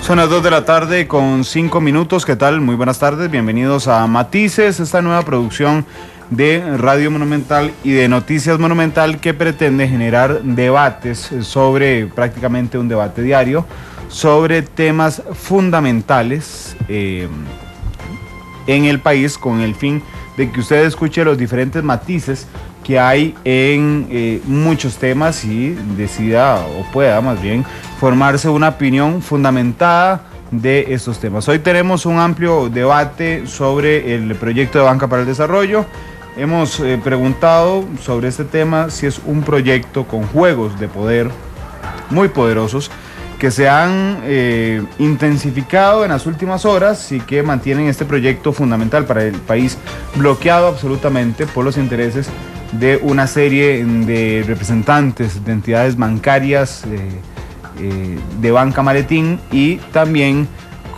Son las 2 de la tarde con 5 minutos. ¿Qué tal? Muy buenas tardes. Bienvenidos a Matices, esta nueva producción de Radio Monumental y de Noticias Monumental que pretende generar debates sobre, prácticamente un debate diario, sobre temas fundamentales en el país, con el fin de que usted escuche los diferentes matices que hay en muchos temas y decida, o pueda más bien, formarse una opinión fundamentada de estos temas. Hoy tenemos un amplio debate sobre el proyecto de Banca para el Desarrollo. Hemos preguntado sobre este tema si es un proyecto con juegos de poder muy poderosos que se han intensificado en las últimas horas y que mantienen este proyecto fundamental para el país bloqueado absolutamente por los intereses de una serie de representantes de entidades bancarias, de Banca Maletín, y también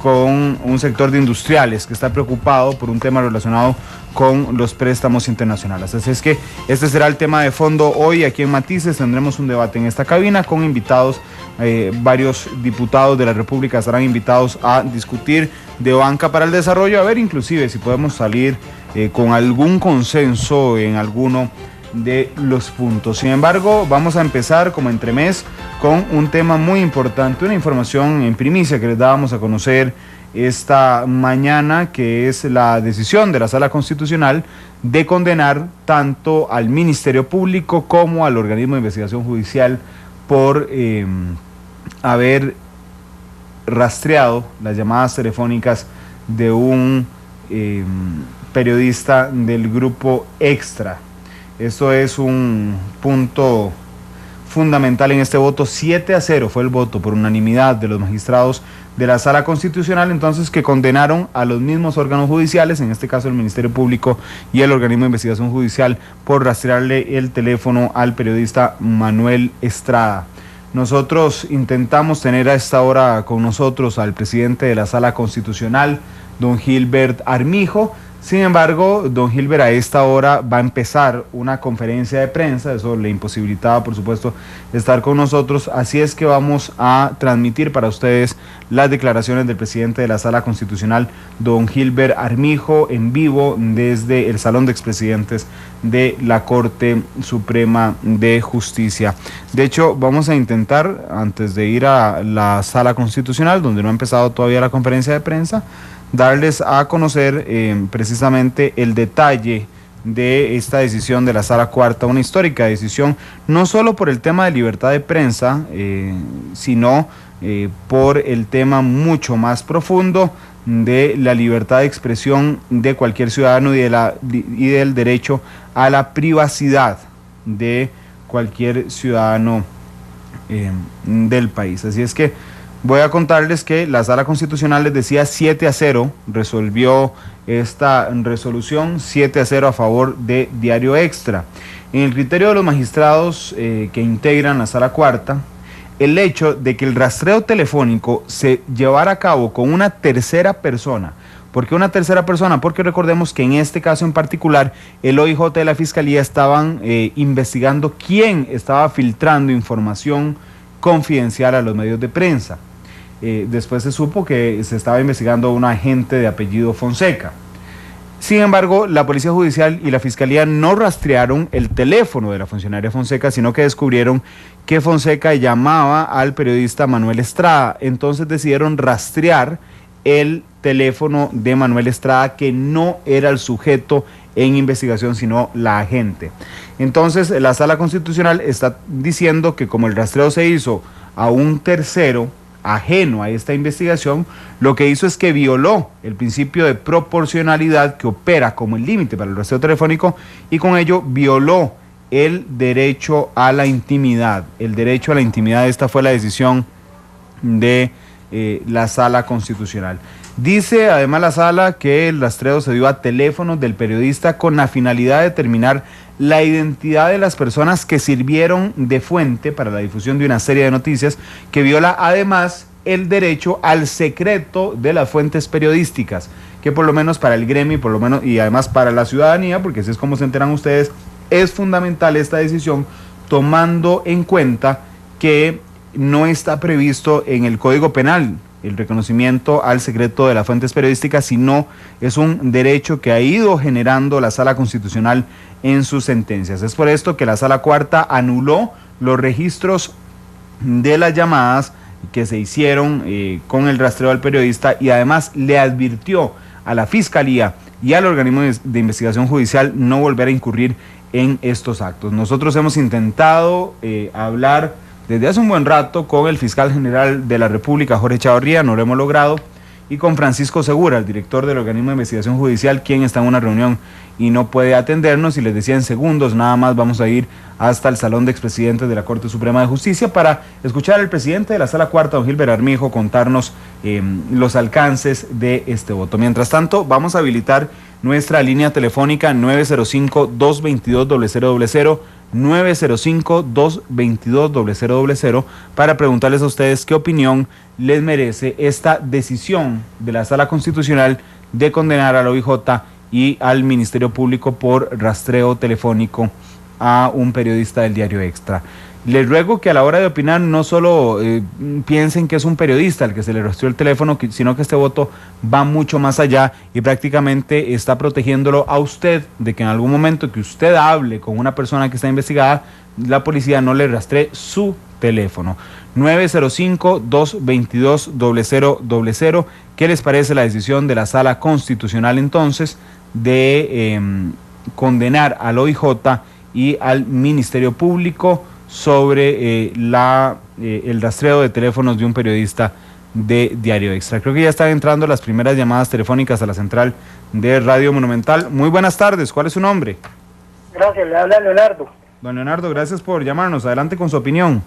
con un sector de industriales que está preocupado por un tema relacionado con los préstamos internacionales. Así es que este será el tema de fondo hoy aquí en Matices. Tendremos un debate en esta cabina con invitados, varios diputados de la República estarán invitados a discutir de Banca para el Desarrollo, a ver inclusive si podemos salir con algún consenso en alguno de los puntos. Sin embargo, vamos a empezar como entremés con un tema muy importante, una información en primicia que les dábamos a conocer esta mañana, que es la decisión de la Sala Constitucional de condenar tanto al Ministerio Público como al organismo de investigación judicial por haber rastreado las llamadas telefónicas de un periodista del grupo Extra. Esto es un punto fundamental en este voto. 7-0 fue el voto por unanimidad de los magistrados de la Sala Constitucional, entonces, que condenaron a los mismos órganos judiciales, en este caso el Ministerio Público y el organismo de investigación judicial, por rastrearle el teléfono al periodista Manuel Estrada. Nosotros intentamos tener a esta hora con nosotros al presidente de la Sala Constitucional, don Gilbert Armijo. Sin embargo, don Gilbert a esta hora va a empezar una conferencia de prensa, eso le imposibilitaba, por supuesto, estar con nosotros, así es que vamos a transmitir para ustedes las declaraciones del presidente de la Sala Constitucional, don Gilbert Armijo, en vivo desde el Salón de Expresidentes de la Corte Suprema de Justicia. De hecho, vamos a intentar, antes de ir a la Sala Constitucional, donde no ha empezado todavía la conferencia de prensa, darles a conocer precisamente el detalle de esta decisión de la Sala Cuarta, una histórica decisión, no solo por el tema de libertad de prensa, sino por el tema mucho más profundo de la libertad de expresión de cualquier ciudadano y del derecho a la privacidad de cualquier ciudadano del país. Así es que voy a contarles que la Sala Constitucional, les decía, 7-0 resolvió esta resolución, 7-0 a favor de Diario Extra. En el criterio de los magistrados que integran la Sala Cuarta, el hecho de que el rastreo telefónico se llevara a cabo con una tercera persona. ¿Por qué una tercera persona? Porque recordemos que en este caso en particular, el OIJ de la Fiscalía estaban investigando quién estaba filtrando información confidencial a los medios de prensa. Después se supo que se estaba investigando a un agente de apellido Fonseca. Sin embargo, la Policía Judicial y la Fiscalía no rastrearon el teléfono de la funcionaria Fonseca, sino que descubrieron que Fonseca llamaba al periodista Manuel Estrada. Entonces decidieron rastrear el teléfono de Manuel Estrada, que no era el sujeto en investigación, sino la agente. Entonces, la Sala Constitucional está diciendo que como el rastreo se hizo a un tercero ajeno a esta investigación, lo que hizo es que violó el principio de proporcionalidad que opera como el límite para el rastreo telefónico, y con ello violó el derecho a la intimidad. El derecho a la intimidad, esta fue la decisión de la Sala Constitucional. Dice además la Sala que el rastreo se dio a teléfonos del periodista con la finalidad de determinar la identidad de las personas que sirvieron de fuente para la difusión de una serie de noticias, que viola además el derecho al secreto de las fuentes periodísticas, que por lo menos para el gremio y por lo menos y además para la ciudadanía, porque así es como se enteran ustedes, es fundamental esta decisión, tomando en cuenta que no está previsto en el Código Penal el reconocimiento al secreto de las fuentes periodísticas, sino es un derecho que ha ido generando la Sala Constitucional en sus sentencias. Es por esto que la Sala Cuarta anuló los registros de las llamadas que se hicieron con el rastreo al periodista, y además le advirtió a la Fiscalía y al organismo de investigación judicial no volver a incurrir en estos actos. Nosotros hemos intentado hablar desde hace un buen rato con el fiscal general de la República, Jorge Chavarría, no lo hemos logrado, y con Francisco Segura, el director del organismo de investigación judicial, quien está en una reunión y no puede atendernos, y les decía, en segundos nada más vamos a ir hasta el Salón de Expresidentes de la Corte Suprema de Justicia para escuchar al presidente de la Sala Cuarta, don Gilbert Armijo, contarnos los alcances de este voto. Mientras tanto, vamos a habilitar nuestra línea telefónica 905-222-0000, 905-222-0000, para preguntarles a ustedes qué opinión les merece esta decisión de la Sala Constitucional de condenar a la OIJ y al Ministerio Público por rastreo telefónico a un periodista del diario Extra. Les ruego que a la hora de opinar no solo piensen que es un periodista el que se le rastreó el teléfono, sino que este voto va mucho más allá y prácticamente está protegiéndolo a usted de que en algún momento que usted hable con una persona que está investigada, la policía no le rastree su teléfono. 905-222-0000. ¿Qué les parece la decisión de la Sala Constitucional entonces de condenar al OIJ y al Ministerio Público sobre el rastreo de teléfonos de un periodista de Diario Extra? Creo que ya están entrando las primeras llamadas telefónicas a la central de Radio Monumental. Muy buenas tardes, ¿cuál es su nombre? Gracias, le habla Leonardo. Don Leonardo, gracias por llamarnos, adelante con su opinión.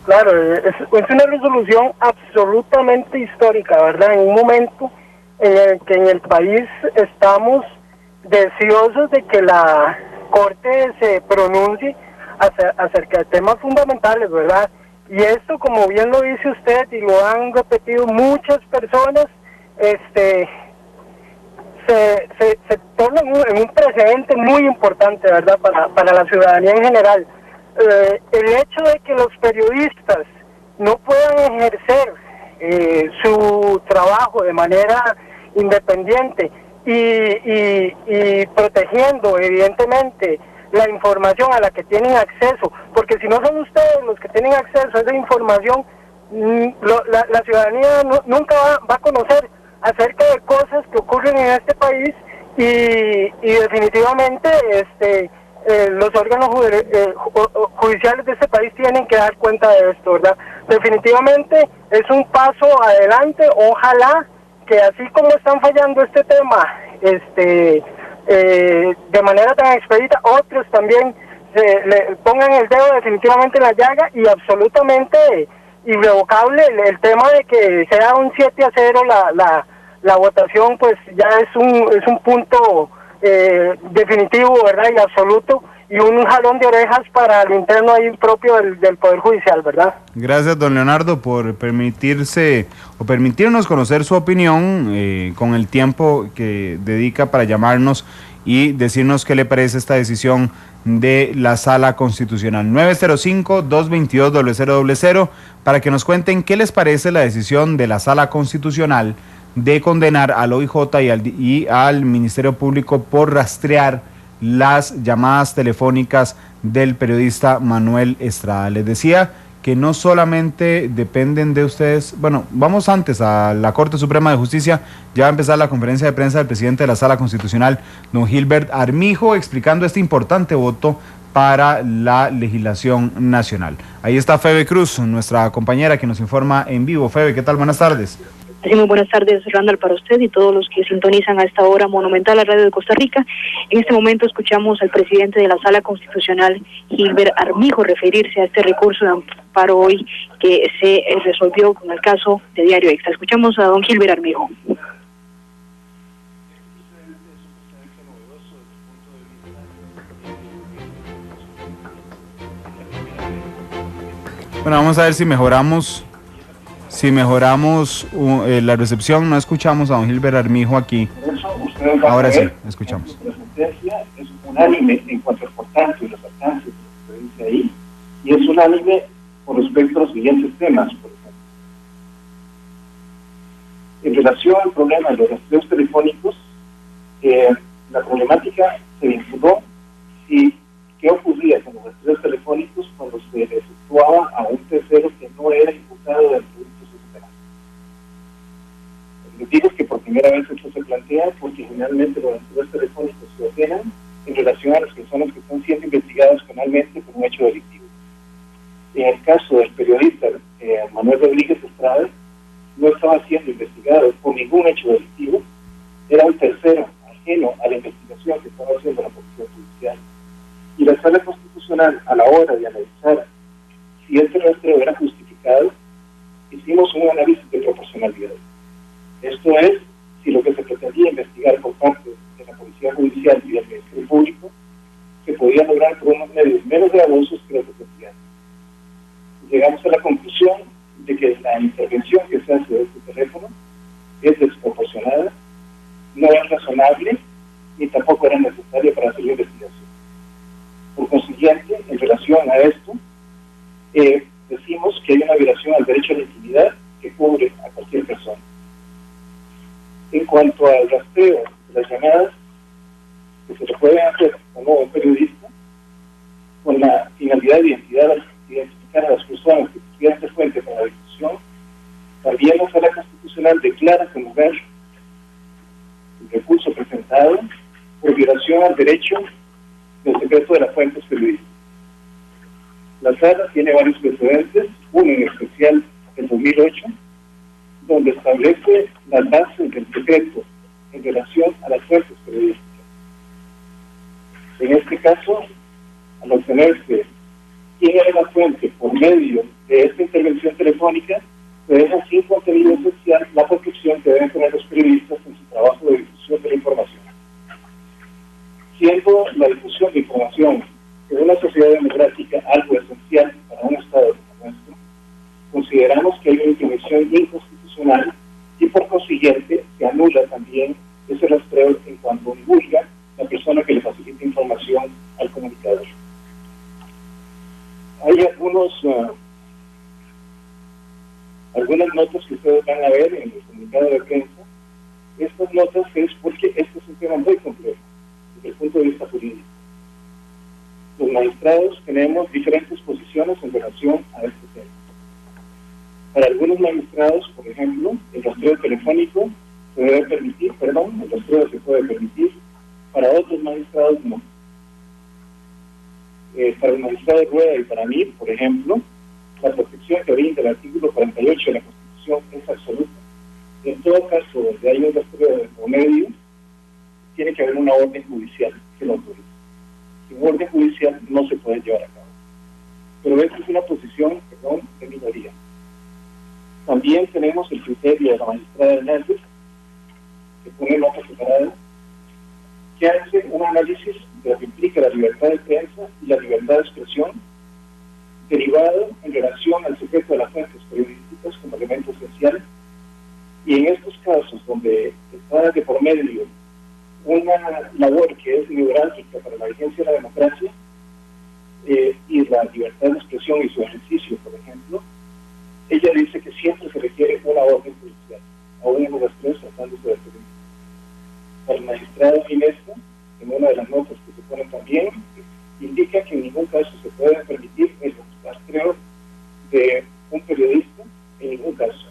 Claro, es una resolución absolutamente histórica, ¿verdad? En un momento en el que en el país estamos deseosos de que la Corte se pronuncie acerca de temas fundamentales, ¿verdad? Y esto, como bien lo dice usted y lo han repetido muchas personas, se torna en un precedente muy importante, ¿verdad? Para la ciudadanía en general. El hecho de que los periodistas no puedan ejercer su trabajo de manera independiente y protegiendo evidentemente la información a la que tienen acceso, porque si no son ustedes los que tienen acceso a esa información, la ciudadanía nunca va a conocer acerca de cosas que ocurren en este país, y definitivamente los órganos judiciales de este país tienen que dar cuenta de esto, ¿verdad? Definitivamente es un paso adelante. Ojalá que así como están fallando este tema de manera tan expedita, otros también le pongan el dedo definitivamente en la llaga, y absolutamente irrevocable el tema de que sea un 7-0 la votación, pues ya es un punto definitivo, ¿verdad? Y absoluto, y un jalón de orejas para el interno ahí propio del Poder Judicial, ¿verdad? Gracias, don Leonardo, por permitirnos conocer su opinión con el tiempo que dedica para llamarnos y decirnos qué le parece esta decisión de la Sala Constitucional. 905-222-0000, para que nos cuenten qué les parece la decisión de la Sala Constitucional de condenar al OIJ y al Ministerio Público por rastrear las llamadas telefónicas del periodista Manuel Estrada. Les decía que no solamente dependen de ustedes. Bueno, vamos antes a la Corte Suprema de Justicia. Ya va a empezar la conferencia de prensa del presidente de la Sala Constitucional, don Gilbert Armijo, explicando este importante voto para la legislación nacional. Ahí está Febe Cruz, nuestra compañera que nos informa en vivo. Febe, ¿qué tal? Buenas tardes. Sí, muy buenas tardes, Randall, para usted y todos los que sintonizan a esta hora Monumental, la radio de Costa Rica. En este momento escuchamos al presidente de la Sala Constitucional, Gilbert Armijo, referirse a este recurso de amparo hoy que se resolvió con el caso de Diario Extra. Escuchamos a don Gilbert Armijo. Bueno, vamos a ver si mejoramos la recepción. No escuchamos a don Gilbert Armijo aquí. Ahora sí, escuchamos. La sentencia es unánime en cuanto al importancia y los alcances que se dice ahí, y es unánime con respecto a los siguientes temas, por ejemplo. En relación al problema de los rastreos telefónicos, la problemática se vinculó si qué ocurría con los rastreos telefónicos cuando se efectuaba a un tercero que no era imputado dentro de un proceso penal. Les digo que por primera vez esto se plantea porque generalmente los rastreos telefónicos se ordenan en relación a las personas que están siendo investigadas penalmente por un hecho delictivo. En el caso del periodista Manuel Rodríguez Estrada, no estaba siendo investigado por ningún hecho delictivo, era un tercero ajeno a la investigación que estaba haciendo la Policía Judicial. Y la Sala Constitucional, a la hora de analizar si este rastreo era justificado, hicimos un análisis de proporcionalidad. Esto es, si lo que se pretendía investigar por parte de la Policía Judicial y del Ministerio Público se podía lograr por unos medios menos gravosos que los que se hacían. Llegamos a la conclusión de que la intervención que se hace de este teléfono es desproporcionada, no es razonable ni tampoco era necesaria para hacer la investigación. Por consiguiente, en relación a esto, decimos que hay una violación al derecho a la intimidad que cubre a cualquier persona. En cuanto al rastreo de las llamadas que se le pueden hacer a un periodista con la finalidad de identificar a las personas que quieran ser fuente para la difusión, también la Sala Constitucional declara como lugar el recurso presentado por violación al derecho del secreto de las fuentes periodísticas. La Sala tiene varios precedentes, uno en especial en 2008, donde establece las bases del secreto en relación a las fuentes periodísticas. En este caso, al obtenerse quién era la fuente por medio de esta intervención telefónica, se deja sin contenido esencial la protección que deben tener los periodistas en su trabajo de difusión de la información. Siendo la difusión de información en una sociedad democrática algo esencial para un Estado como nuestro, consideramos que hay una intervención inconstitucional y por consiguiente se anula también ese rastreo en cuanto divulga la persona que le facilita información al comunicador. Hay algunas notas que ustedes van a ver en el comunicado de prensa. Estas notas es porque este es un tema muy complejo desde el punto de vista jurídico. Los magistrados tenemos diferentes posiciones en relación a este tema. Para algunos magistrados, por ejemplo, el rastreo telefónico se debe permitir, el rastreo se puede permitir, para otros magistrados no. Para el magistrado Rueda y para mí, por ejemplo, la protección que brinda el artículo 48 de la Constitución es absoluta. En todo caso, donde hay un rastreo de promedio, tiene que haber una orden judicial que lo autorice. Sin orden judicial no se puede llevar a cabo. Pero esta es una posición, de minoría. También tenemos el criterio de la magistrada Hernández, que pone nota separada, que hace un análisis de lo que implica la libertad de prensa y la libertad de expresión, derivado en relación al secreto de las fuentes periodísticas como elemento esencial, y en estos casos donde está de por medio una labor que es neurálgica para la vigencia de la democracia y la libertad de expresión y su ejercicio, por ejemplo, ella dice que siempre se requiere una orden judicial, aún en los rastreos tratándose de periodismo. Para el magistrado Ginesta, en una de las notas que se ponen también, indica que en ningún caso se puede permitir el rastreo de un periodista, en ningún caso,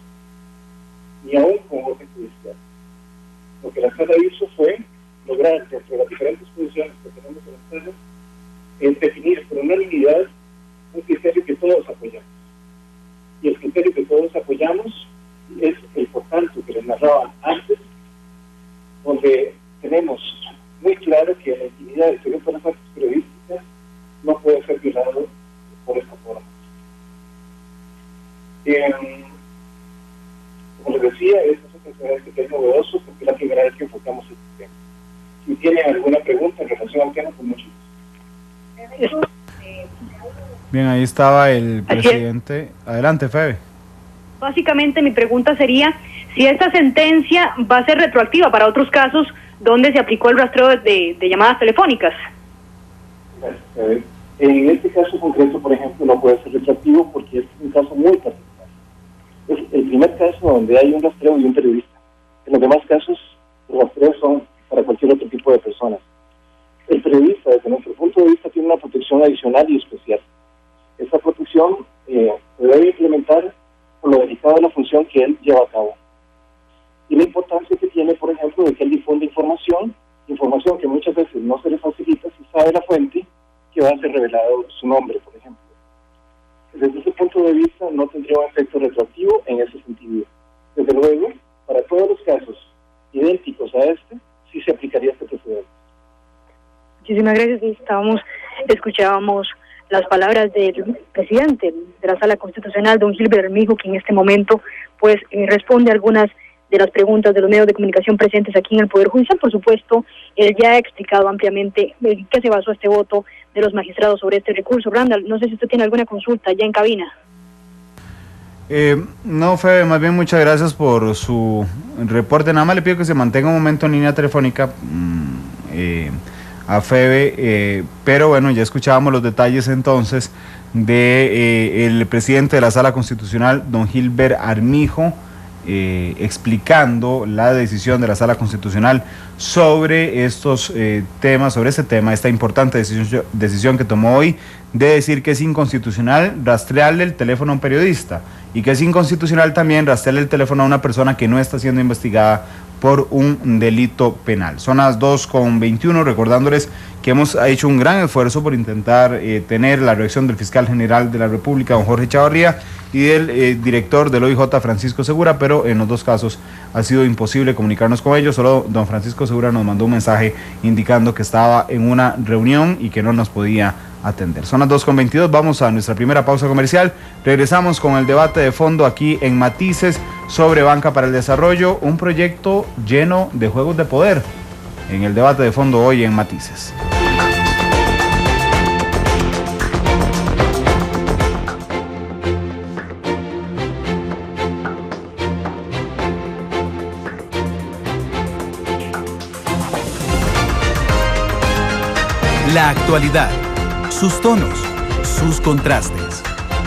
ni aún con orden judicial. Lo que la Sala hizo fue lograr, dentro de las diferentes posiciones que tenemos en la Sala, definir por unanimidad un criterio que todos apoyamos. Y el criterio que todos apoyamos es el por tanto que les narraba antes, donde tenemos muy claro que la intimidad del secreto de las fuentes periodísticas no puede ser violado por esta forma. Como les decía, esto es un precedente que es novedoso porque es la primera vez que enfocamos este tema. Si tienen alguna pregunta en relación al tema, con mucho gusto. Bien, ahí estaba el presidente. Adelante, Febe. Básicamente mi pregunta sería si esta sentencia va a ser retroactiva para otros casos donde se aplicó el rastreo de llamadas telefónicas. En este caso concreto, por ejemplo, no puede ser retroactivo porque es un caso muy particular. Es el primer caso donde hay un rastreo de un periodista. En los demás casos, los rastreos son para cualquier otro tipo de personas. El periodista, desde nuestro punto de vista, tiene una protección adicional y especial. Esta protección se debe implementar por lo delicado de la función que él lleva a cabo. Y la importancia que tiene, por ejemplo, de que él difunde información que muchas veces no se le facilita si sabe la fuente que va a ser revelado su nombre, por ejemplo. Desde ese punto de vista no tendría un efecto retroactivo en ese sentido. Desde luego, para todos los casos idénticos a este, sí se aplicaría este precedente. Muchísimas gracias. Escuchábamos las palabras del presidente de la Sala Constitucional, don Gilbert Armijo, que en este momento pues responde a algunas de las preguntas de los medios de comunicación presentes aquí en el Poder Judicial. Por supuesto, él ya ha explicado ampliamente en qué se basó este voto de los magistrados sobre este recurso. Randall, no sé si usted tiene alguna consulta ya en cabina. No, Febe, más bien muchas gracias por su reporte. Nada más le pido que se mantenga un momento en línea telefónica a Febe, pero bueno, ya escuchábamos los detalles entonces de el presidente de la Sala Constitucional, don Gilbert Armijo, explicando la decisión de la Sala Constitucional sobre estos temas, sobre este tema, esta importante decisión que tomó hoy de decir que es inconstitucional rastrearle el teléfono a un periodista y que es inconstitucional también rastrearle el teléfono a una persona que no está siendo investigada por un delito penal. Son las 2:21, recordándoles que hemos hecho un gran esfuerzo por intentar tener la reacción del fiscal general de la República, don Jorge Chavarría, y del director del OIJ, Francisco Segura, pero en los dos casos ha sido imposible comunicarnos con ellos. Solo don Francisco Segura nos mandó un mensaje indicando que estaba en una reunión y que no nos podía atender. Son las 2:22, vamos a nuestra primera pausa comercial. Regresamos con el debate de fondo aquí en Matices sobre Banca para el Desarrollo, un proyecto lleno de juegos de poder. En el debate de fondo hoy en Matices. La actualidad, sus tonos, sus contrastes.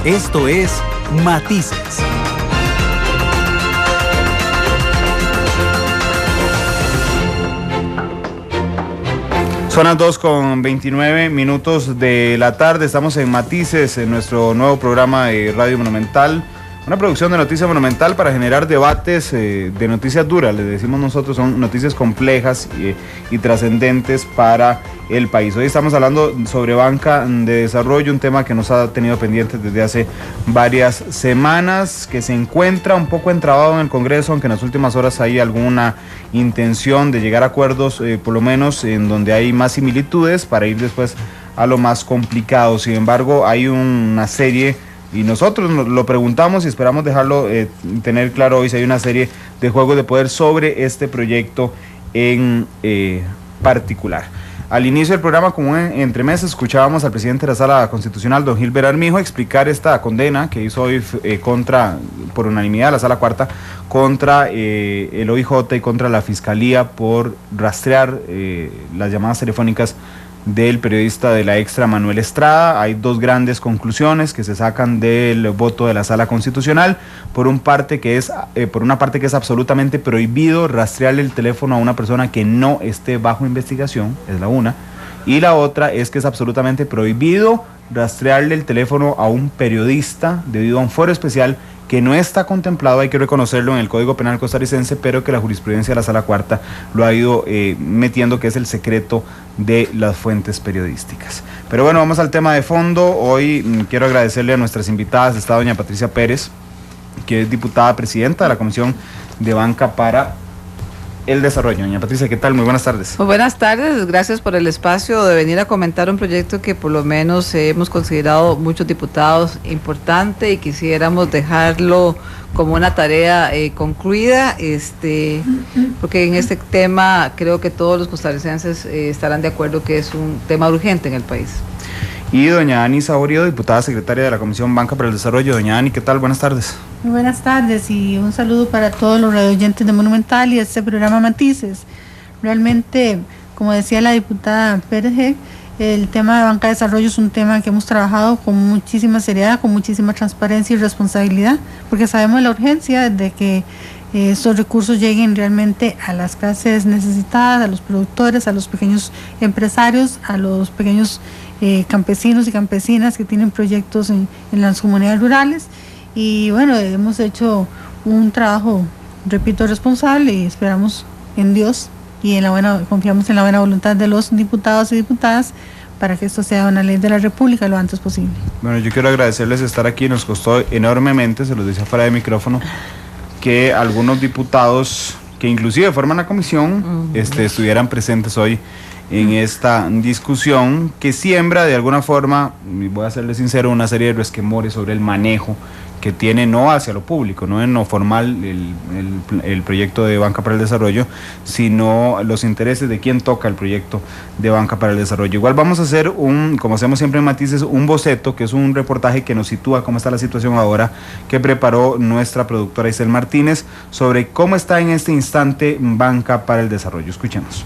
Esto es Matices. Son las 2:29 de la tarde, estamos en Matices, en nuestro nuevo programa de Radio Monumental, una producción de Noticias Monumental para generar debates de noticias duras, les decimos nosotros, son noticias complejas y trascendentes para el país. Hoy estamos hablando sobre banca de desarrollo, un tema que nos ha tenido pendientes desde hace varias semanas, que se encuentra un poco entrabado en el Congreso, aunque en las últimas horas hay alguna intención de llegar a acuerdos, por lo menos en donde hay más similitudes, para ir después a lo más complicado. Sin embargo, hay una serie, y nosotros lo preguntamos y esperamos dejarlo tener claro hoy, si hay una serie de juegos de poder sobre este proyecto en particular. Al inicio del programa, como entre meses, escuchábamos al presidente de la Sala Constitucional, don Gilbert Armijo, explicar esta condena que hizo hoy por unanimidad, la Sala Cuarta, contra el OIJ y contra la Fiscalía por rastrear las llamadas telefónicas del periodista de La Extra, Manuel Estrada. Hay dos grandes conclusiones que se sacan del voto de la Sala Constitucional. Por una parte que es absolutamente prohibido rastrearle el teléfono a una persona que no esté bajo investigación, es la una, y la otra es que es absolutamente prohibido rastrearle el teléfono a un periodista debido a un fuero especial que no está contemplado, hay que reconocerlo, en el Código Penal costarricense, pero que la jurisprudencia de la Sala Cuarta lo ha ido metiendo, que es el secreto de las fuentes periodísticas. Pero bueno, vamos al tema de fondo. Hoy quiero agradecerle a nuestras invitadas. Está doña Patricia Pérez, que es diputada presidenta de la Comisión de Banca para el Desarrollo. Doña Patricia, ¿qué tal? Muy buenas tardes. Muy buenas tardes, gracias por el espacio de venir a comentar un proyecto que por lo menos hemos considerado muchos diputados importante y quisiéramos dejarlo como una tarea concluida, porque en este tema creo que todos los costarricenses estarán de acuerdo que es un tema urgente en el país. Y doña Ani Saborío, diputada secretaria de la Comisión Banca para el Desarrollo. Doña Ani, ¿qué tal? Buenas tardes. Muy buenas radioyentes y un saludo para todos los radioyentes de Monumental y este programa Matices. Realmente, como decía la diputada Pérez, el tema de banca de desarrollo es un tema que hemos trabajado con muchísima seriedad, con muchísima transparencia y responsabilidad, porque sabemos la urgencia de que estos recursos lleguen realmente a las clases necesitadas, a los productores, a los pequeños empresarios, a los pequeños campesinos y campesinas que tienen proyectos en las comunidades rurales. Y bueno, hemos hecho un trabajo, repito, responsable, y esperamos en Dios y confiamos en la buena voluntad de los diputados y diputadas para que esto sea una ley de la República lo antes posible. Bueno, yo quiero agradecerles estar aquí. Nos costó enormemente, se los decía fuera de micrófono, que algunos diputados que inclusive forman la comisión estuvieran presentes hoy en esta discusión que siembra de alguna forma, y voy a serles sincero, una serie de resquemores sobre el manejo que tiene, no hacia lo público, no en lo formal el proyecto de Banca para el Desarrollo, sino los intereses de quien toca el proyecto de Banca para el Desarrollo. Igual vamos a hacer como hacemos siempre en Matices, un boceto, que es un reportaje que nos sitúa cómo está la situación ahora, que preparó nuestra productora Isel Martínez, sobre cómo está en este instante Banca para el Desarrollo. Escuchemos.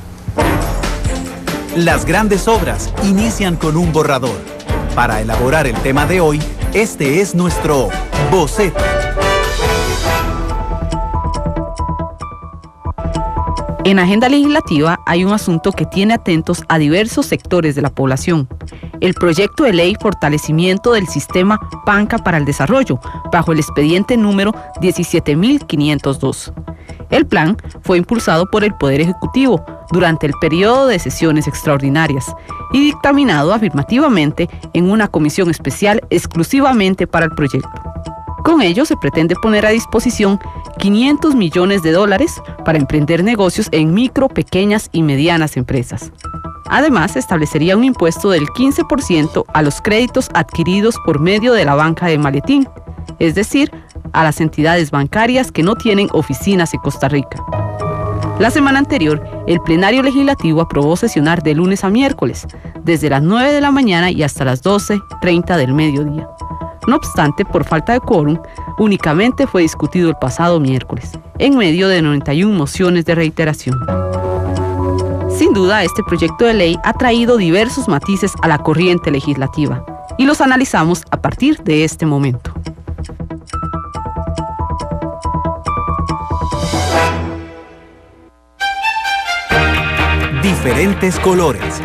Las grandes obras inician con un borrador. Para elaborar el tema de hoy, este es nuestro boceto. En agenda legislativa hay un asunto que tiene atentos a diversos sectores de la población: el proyecto de ley Fortalecimiento del Sistema Banca para el Desarrollo, bajo el expediente número 17.502. El plan fue impulsado por el Poder Ejecutivo durante el periodo de sesiones extraordinarias y dictaminado afirmativamente en una comisión especial exclusivamente para el proyecto. Con ello se pretende poner a disposición $500 millones para emprender negocios en micro, pequeñas y medianas empresas. Además, se establecería un impuesto del 15% a los créditos adquiridos por medio de la banca de maletín, es decir, a las entidades bancarias que no tienen oficinas en Costa Rica. La semana anterior, el plenario legislativo aprobó sesionar de lunes a miércoles, desde las 9 de la mañana y hasta las 12:30 del mediodía. No obstante, por falta de quórum, únicamente fue discutido el pasado miércoles, en medio de 91 mociones de reiteración. Sin duda, este proyecto de ley ha traído diversos matices a la corriente legislativa, y los analizamos a partir de este momento. Diferentes colores,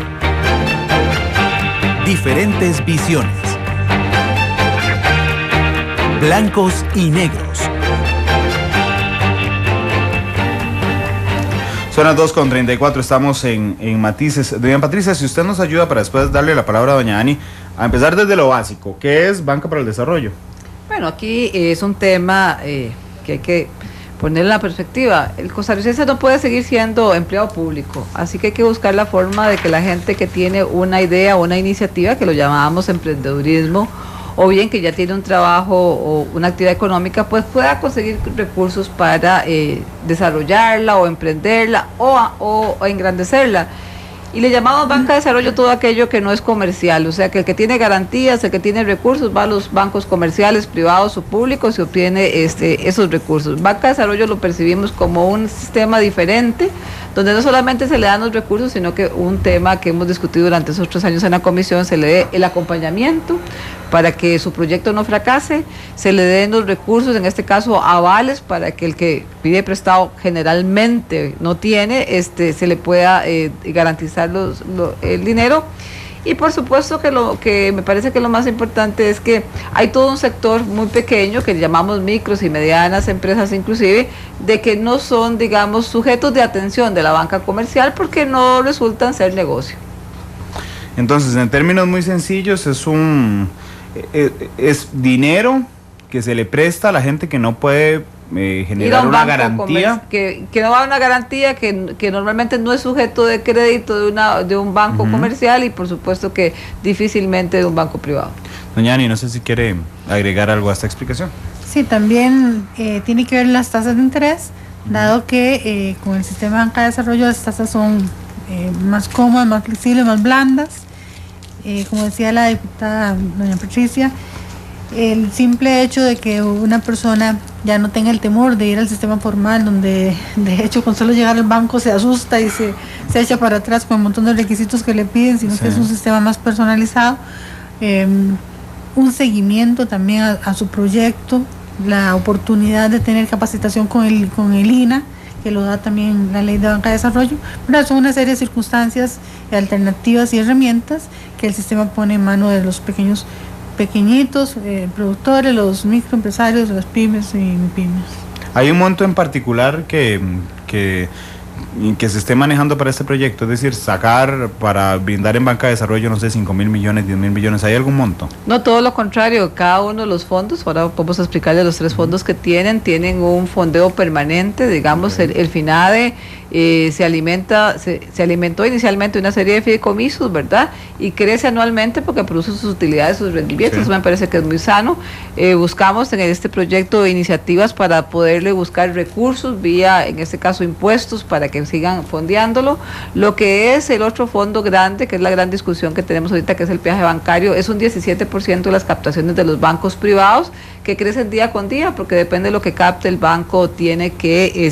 diferentes visiones, blancos y negros. Son las 2:34, estamos en Matices. Doña Patricia, si usted nos ayuda para después darle la palabra a doña Ani, a empezar desde lo básico, ¿qué es Banca para el Desarrollo? Bueno, aquí es un tema que hay que poner en la perspectiva. El costarricense no puede seguir siendo empleado público, así que hay que buscar la forma de que la gente que tiene una idea o una iniciativa, que lo llamábamos emprendedurismo, o bien que ya tiene un trabajo o una actividad económica, pues pueda conseguir recursos para desarrollarla o emprenderla o engrandecerla. Y le llamamos banca de desarrollo todo aquello que no es comercial, o sea que el que tiene garantías, el que tiene recursos, va a los bancos comerciales, privados o públicos y obtiene esos recursos. Banca de desarrollo lo percibimos como un sistema diferente, donde no solamente se le dan los recursos, sino que un tema que hemos discutido durante esos 3 años en la comisión, se le dé el acompañamiento para que su proyecto no fracase, se le den los recursos, en este caso avales, para que el que pide prestado generalmente no tiene, se le pueda garantizar el dinero. Y por supuesto que lo que me parece que lo más importante es que hay todo un sector muy pequeño que llamamos micros y medianas empresas inclusive, de que no son, digamos, sujetos de atención de la banca comercial porque no resultan ser negocio. Entonces, en términos muy sencillos, es dinero que se le presta a la gente que no puede generar una garantía. Que no va a una garantía, que normalmente no es sujeto de crédito de un banco comercial y por supuesto que difícilmente de un banco privado. Doña Ani, no sé si quiere agregar algo a esta explicación. Sí, también tiene que ver las tasas de interés, dado que con el sistema de banca de desarrollo las tasas son más cómodas, más flexibles, más blandas. Como decía la diputada doña Patricia, el simple hecho de que una persona ya no tenga el temor de ir al sistema formal, donde de hecho con solo llegar al banco se asusta y se echa para atrás con un montón de requisitos que le piden, sino que es un sistema más personalizado, un seguimiento también a su proyecto, la oportunidad de tener capacitación con el INA, que lo da también la Ley de Banca de Desarrollo, pero son una serie de circunstancias, alternativas y herramientas que el sistema pone en manos de los pequeñitos productores, los microempresarios, las pymes y MIPYMES. ¿Hay un monto en particular que se esté manejando para este proyecto? Es decir, sacar para brindar en banca de desarrollo, no sé, 5.000 millones, 10.000 millones, ¿hay algún monto? No, todo lo contrario, cada uno de los fondos, ahora vamos a explicarle los 3 fondos que tienen un fondeo permanente, digamos, el FINADE se alimentó inicialmente una serie de fideicomisos, ¿verdad? Y crece anualmente porque produce sus utilidades, sus rendimientos, sí. Eso me parece que es muy sano. Buscamos en este proyecto iniciativas para poderle buscar recursos vía, en este caso, impuestos para que sigan fondeándolo. Lo que es el otro fondo grande, que es la gran discusión que tenemos ahorita, que es el peaje bancario, es un 17% de las captaciones de los bancos privados, que crecen día con día, porque depende de lo que capte el banco, tiene que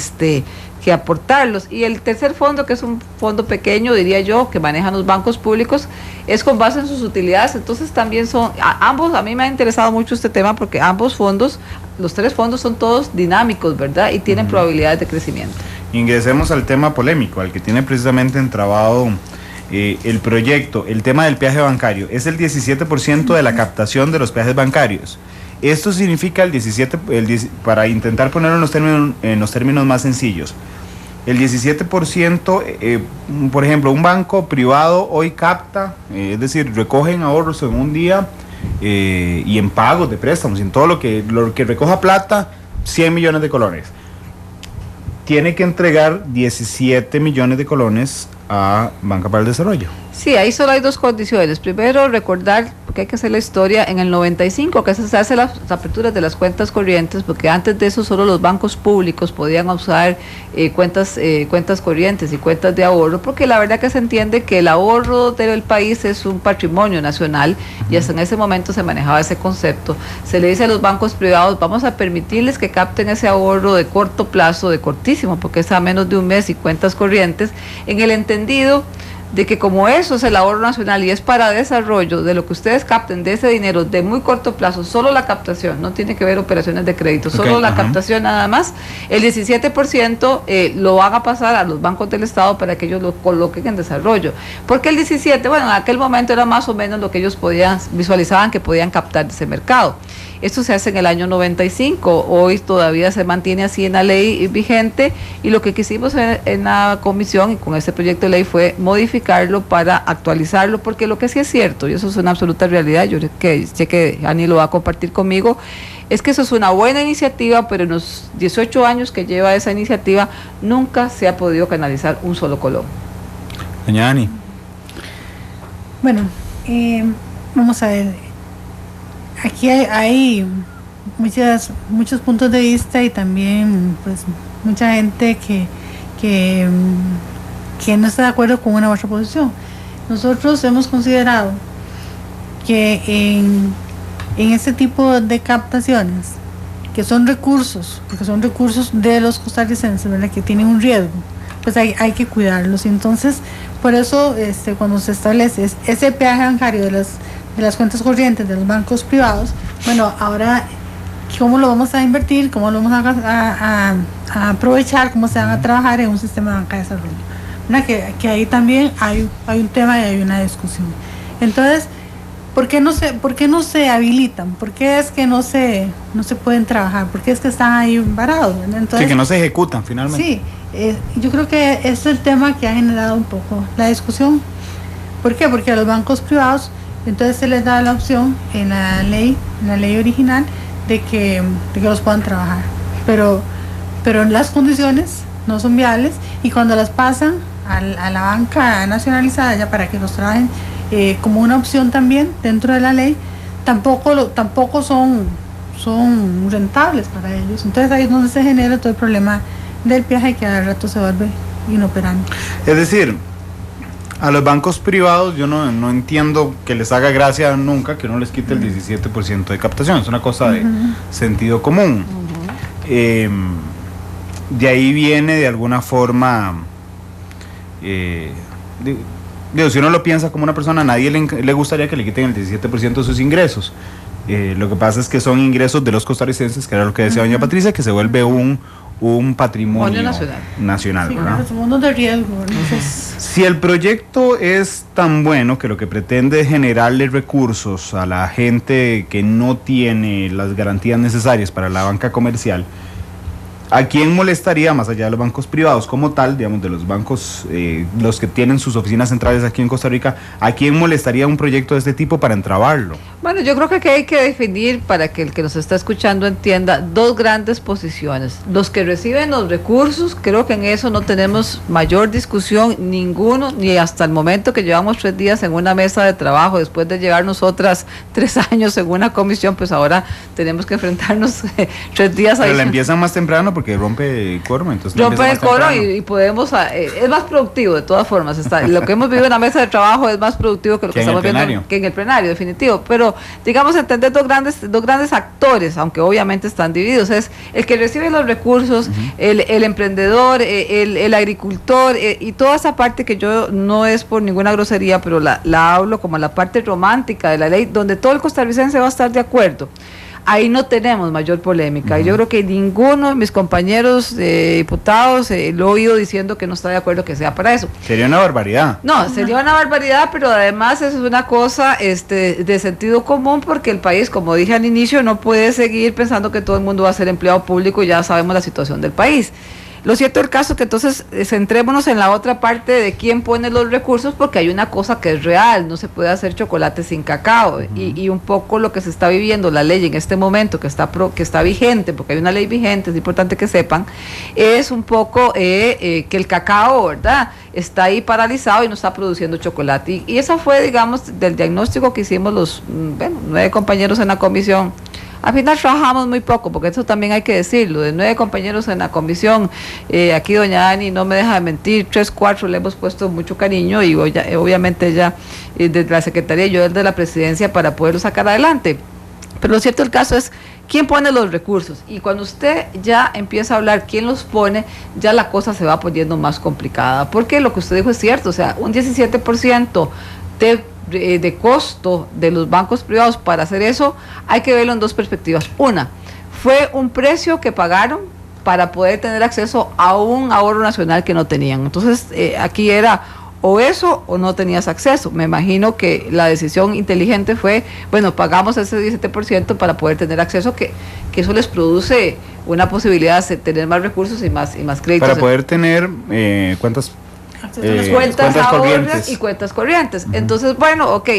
aportarlos. Y el tercer fondo, que es un fondo pequeño, diría yo, que manejan los bancos públicos, es con base en sus utilidades. Entonces también son, ambos, a mí me ha interesado mucho este tema, porque ambos fondos, los 3 fondos son todos dinámicos, ¿verdad? Y tienen probabilidades de crecimiento. Ingresemos al tema polémico, al que tiene precisamente entrabado el proyecto, el tema del peaje bancario. Es el 17% de la captación de los peajes bancarios. Esto significa para intentar ponerlo en los términos más sencillos. El 17%, por ejemplo, un banco privado hoy capta, es decir, recogen ahorros en un día y en pagos de préstamos, en todo lo que recoja plata, 100 millones de colones. Tiene que entregar 17 millones de colones a Banca para el Desarrollo. Sí, ahí solo hay 2 condiciones. Primero, recordar, porque hay que hacer la historia, en el 95 que se hace las aperturas de las cuentas corrientes, porque antes de eso solo los bancos públicos podían usar cuentas corrientes y cuentas de ahorro, porque la verdad que se entiende que el ahorro del país es un patrimonio nacional, y hasta en ese momento se manejaba ese concepto. Se le dice a los bancos privados, vamos a permitirles que capten ese ahorro de corto plazo, de cortísimo, porque es a menos de un mes, y cuentas corrientes, en el entendido de que como eso es el ahorro nacional y es para desarrollo, de lo que ustedes capten de ese dinero de muy corto plazo, solo la captación, no tiene que ver operaciones de crédito, solo la captación nada más, el 17% lo van a pasar a los bancos del Estado para que ellos lo coloquen en desarrollo. Porque el 17%, bueno, en aquel momento era más o menos lo que ellos visualizaban que podían captar de ese mercado. Esto se hace en el año 95, hoy todavía se mantiene así en la ley vigente, y lo que quisimos en la comisión y con este proyecto de ley fue modificarlo para actualizarlo, porque lo que sí es cierto, y eso es una absoluta realidad, yo sé que Ani lo va a compartir conmigo, es que eso es una buena iniciativa, pero en los 18 años que lleva esa iniciativa nunca se ha podido canalizar un solo colón. Doña Ani. Bueno, vamos a ver. Aquí hay muchos puntos de vista, y también pues mucha gente que no está de acuerdo con una u otra posición. Nosotros hemos considerado que en este tipo de captaciones, que son recursos, porque son recursos de los costarricenses, ¿verdad?, que tienen un riesgo, pues hay que cuidarlos. Y entonces, por eso cuando se establece ese peaje bancario de las cuentas corrientes de los bancos privados, bueno, ahora, ¿cómo lo vamos a invertir? ¿Cómo lo vamos a aprovechar? ¿Cómo se van a trabajar en un sistema de banca de desarrollo? ¿Verdad? Que ahí también hay un tema y hay una discusión. Entonces, ¿por qué no se habilitan? ¿Por qué es que no se pueden trabajar? ¿Por qué es que están ahí varados? Entonces, sí, que no se ejecutan finalmente. Sí, yo creo que es el tema que ha generado un poco la discusión. ¿Por qué? Porque a los bancos privados entonces se les da la opción en la ley original de que los puedan trabajar, pero las condiciones no son viables, y cuando las pasan a la banca nacionalizada ya para que los trabajen como una opción también dentro de la ley, tampoco son rentables para ellos. Entonces ahí es donde se genera todo el problema del peaje, que al rato se vuelve inoperante. Es decir, a los bancos privados yo no entiendo que les haga gracia nunca que no les quite el 17% de captación, es una cosa de sentido común. De ahí viene de alguna forma, si uno lo piensa como una persona, a nadie le gustaría que le quiten el 17% de sus ingresos. Lo que pasa es que son ingresos de los costarricenses, que era lo que decía doña Patricia, que se vuelve un patrimonio nacional, sí, ¿verdad? los fondos de riesgo. Entonces, si el proyecto es tan bueno que lo que pretende es generarle recursos a la gente que no tiene las garantías necesarias para la banca comercial, ¿a quién molestaría, más allá de los bancos privados como tal, digamos, de los bancos, los que tienen sus oficinas centrales aquí en Costa Rica, ¿a quién molestaría un proyecto de este tipo para entrabarlo? Bueno, yo creo que aquí hay que definir, para que el que nos está escuchando entienda, dos grandes posiciones. Los que reciben los recursos, creo que en eso no tenemos mayor discusión, ninguno, ni hasta el momento que llevamos 3 días en una mesa de trabajo, después de llevarnos otras 3 años en una comisión, pues ahora tenemos que enfrentarnos 3 días. Pero la empiezan más temprano porque rompe el quórum, entonces rompe el quórum y podemos, es más productivo de todas formas. Lo que hemos vivido en la mesa de trabajo es más productivo que lo que estamos viendo que en el plenario, definitivo. Pero digamos, entender dos grandes actores, aunque obviamente están divididos, es el que recibe los recursos, el emprendedor, el agricultor, y toda esa parte que yo no es por ninguna grosería, pero la hablo como la parte romántica de la ley, donde todo el costarricense va a estar de acuerdo. Ahí no tenemos mayor polémica. Yo creo que ninguno de mis compañeros diputados lo he oído diciendo que no está de acuerdo que sea para eso. Sería una barbaridad. No, sería una barbaridad, pero además es una cosa de sentido común, porque el país, como dije al inicio, no puede seguir pensando que todo el mundo va a ser empleado público, y ya sabemos la situación del país. Lo cierto del caso es que entonces centrémonos en la otra parte de quién pone los recursos, porque hay una cosa que es real: no se puede hacer chocolate sin cacao, y un poco lo que se está viviendo, la ley en este momento que está vigente, porque hay una ley vigente, es importante que sepan, es un poco que el cacao, ¿verdad?, está ahí paralizado y no está produciendo chocolate, y eso fue, digamos, del diagnóstico que hicimos los 9 compañeros en la comisión. Al final trabajamos muy poco, porque eso también hay que decirlo. De 9 compañeros en la comisión, aquí doña Dani no me deja de mentir, 3, 4 le hemos puesto mucho cariño, y obviamente ella desde la Secretaría y yo desde la Presidencia, para poderlo sacar adelante. Pero lo cierto del caso es quién pone los recursos, y cuando usted ya empieza a hablar quién los pone, ya la cosa se va poniendo más complicada, porque lo que usted dijo es cierto. O sea, un 17% de costo de los bancos privados para hacer eso, hay que verlo en dos perspectivas. Una, fue un precio que pagaron para poder tener acceso a un ahorro nacional que no tenían. Entonces, aquí era o eso o no tenías acceso. Me imagino que la decisión inteligente fue, bueno, pagamos ese 17% para poder tener acceso, que eso les produce una posibilidad de tener más recursos y más créditos. Para poder tener cuentas corrientes y cuentas corrientes. Entonces, bueno, ok,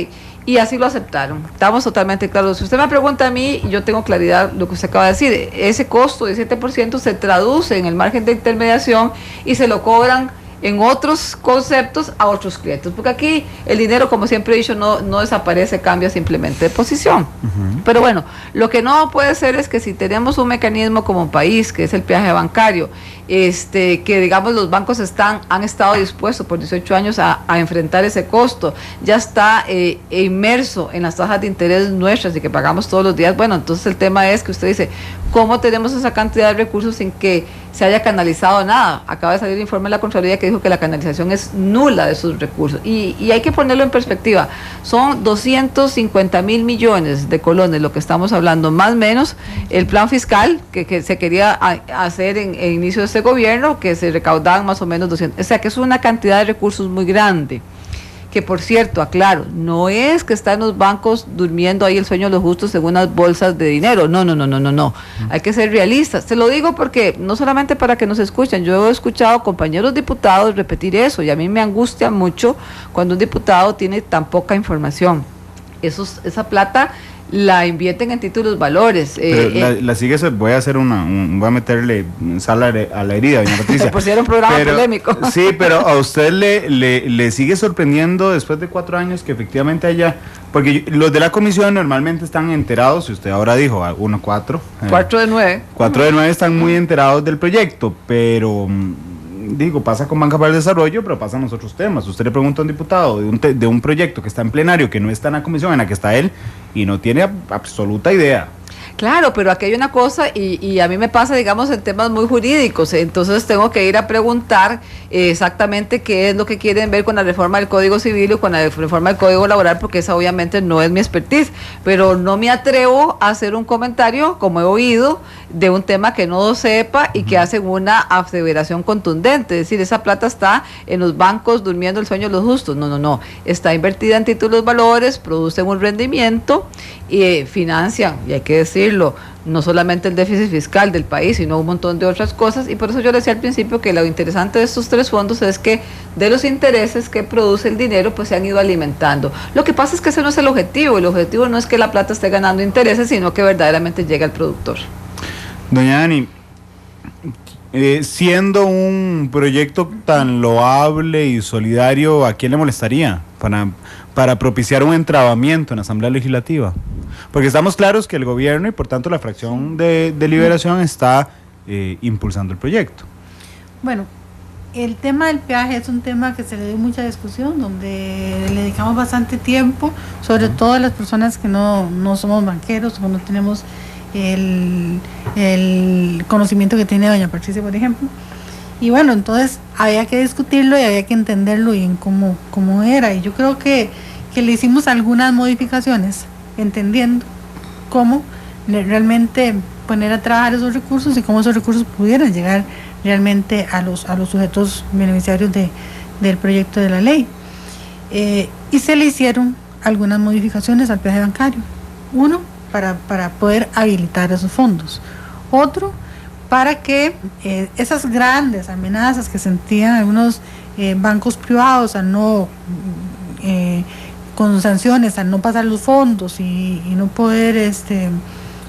y así lo aceptaron. Estamos totalmente claros. Si usted me pregunta a mí, yo tengo claridad lo que usted acaba de decir. Ese costo de 7% se traduce en el margen de intermediación y se lo cobran en otros conceptos a otros clientes, porque aquí el dinero, como siempre he dicho, no desaparece, cambia simplemente de posición. Pero bueno, lo que no puede ser es que si tenemos un mecanismo como país, que es el peaje bancario, que digamos los bancos han estado dispuestos por 18 años a enfrentar ese costo, ya está inmerso en las tasas de interés nuestras y que pagamos todos los días. Bueno, entonces el tema es que usted dice, ¿cómo tenemos esa cantidad de recursos sin que se haya canalizado nada? Acaba de salir el informe de la Contraloría que dijo que la canalización es nula de esos recursos, y hay que ponerlo en perspectiva. Son 250.000 millones de colones lo que estamos hablando, más o menos el plan fiscal que se quería hacer en inicio de este gobierno, que se recaudaban más o menos 200, o sea que es una cantidad de recursos muy grande, que por cierto, aclaro, no es que están los bancos durmiendo ahí el sueño de los justos en unas bolsas de dinero, no, hay que ser realistas. Se lo digo porque, no solamente para que nos escuchen, yo he escuchado compañeros diputados repetir eso, y a mí me angustia mucho cuando un diputado tiene tan poca información. Esa plata la invierten en títulos valores. La sigue, voy a hacer voy a meterle sal a la herida, doña Patricia. Por si era un programa polémico. Sí, pero a usted le sigue sorprendiendo después de 4 años que efectivamente haya, porque los de la comisión normalmente están enterados, y usted ahora dijo 4 de 9. 4 de 9 están muy enterados del proyecto, pero pasa con Banca para el Desarrollo, pero pasan los otros temas. Usted le pregunta a un diputado de un proyecto que está en plenario, que no está en la comisión en la que está él, y no tiene absoluta idea. Claro, pero aquí hay una cosa y a mí me pasa, digamos, en temas muy jurídicos, entonces tengo que ir a preguntar exactamente qué es lo que quieren ver con la reforma del Código Civil o con la reforma del Código Laboral, porque esa obviamente no es mi expertise, pero no me atrevo a hacer un comentario, como he oído, de un tema que no sepa y que hacen una aseveración contundente, es decir, esa plata está en los bancos durmiendo el sueño de los justos. No, está invertida en títulos valores, producen un rendimiento y financian, y hay que decirlo, no solamente el déficit fiscal del país, sino un montón de otras cosas, y por eso yo le decía al principio que lo interesante de estos tres fondos es que de los intereses que produce el dinero, pues se han ido alimentando. Lo que pasa es que ese no es el objetivo no es que la plata esté ganando intereses, sino que verdaderamente llegue al productor. Doña Dani, siendo un proyecto tan loable y solidario, ¿a quién le molestaría para propiciar un entrabamiento en la Asamblea Legislativa? Porque estamos claros que el gobierno y por tanto la fracción de Liberación está impulsando el proyecto. Bueno, el tema del peaje es un tema que se le dio mucha discusión, donde le dedicamos bastante tiempo, sobre todo a las personas que no somos banqueros o no tenemos el conocimiento que tiene doña Patricia, por ejemplo. Y bueno, entonces había que discutirlo y había que entenderlo bien cómo era. Y yo creo que le hicimos algunas modificaciones, entendiendo cómo realmente poner a trabajar esos recursos y cómo esos recursos pudieran llegar realmente a los sujetos beneficiarios del proyecto de la ley. Y se le hicieron algunas modificaciones al peaje bancario. Uno, para poder habilitar esos fondos. Otro, para que esas grandes amenazas que sentían algunos bancos privados al no con sanciones, al no pasar los fondos y no poder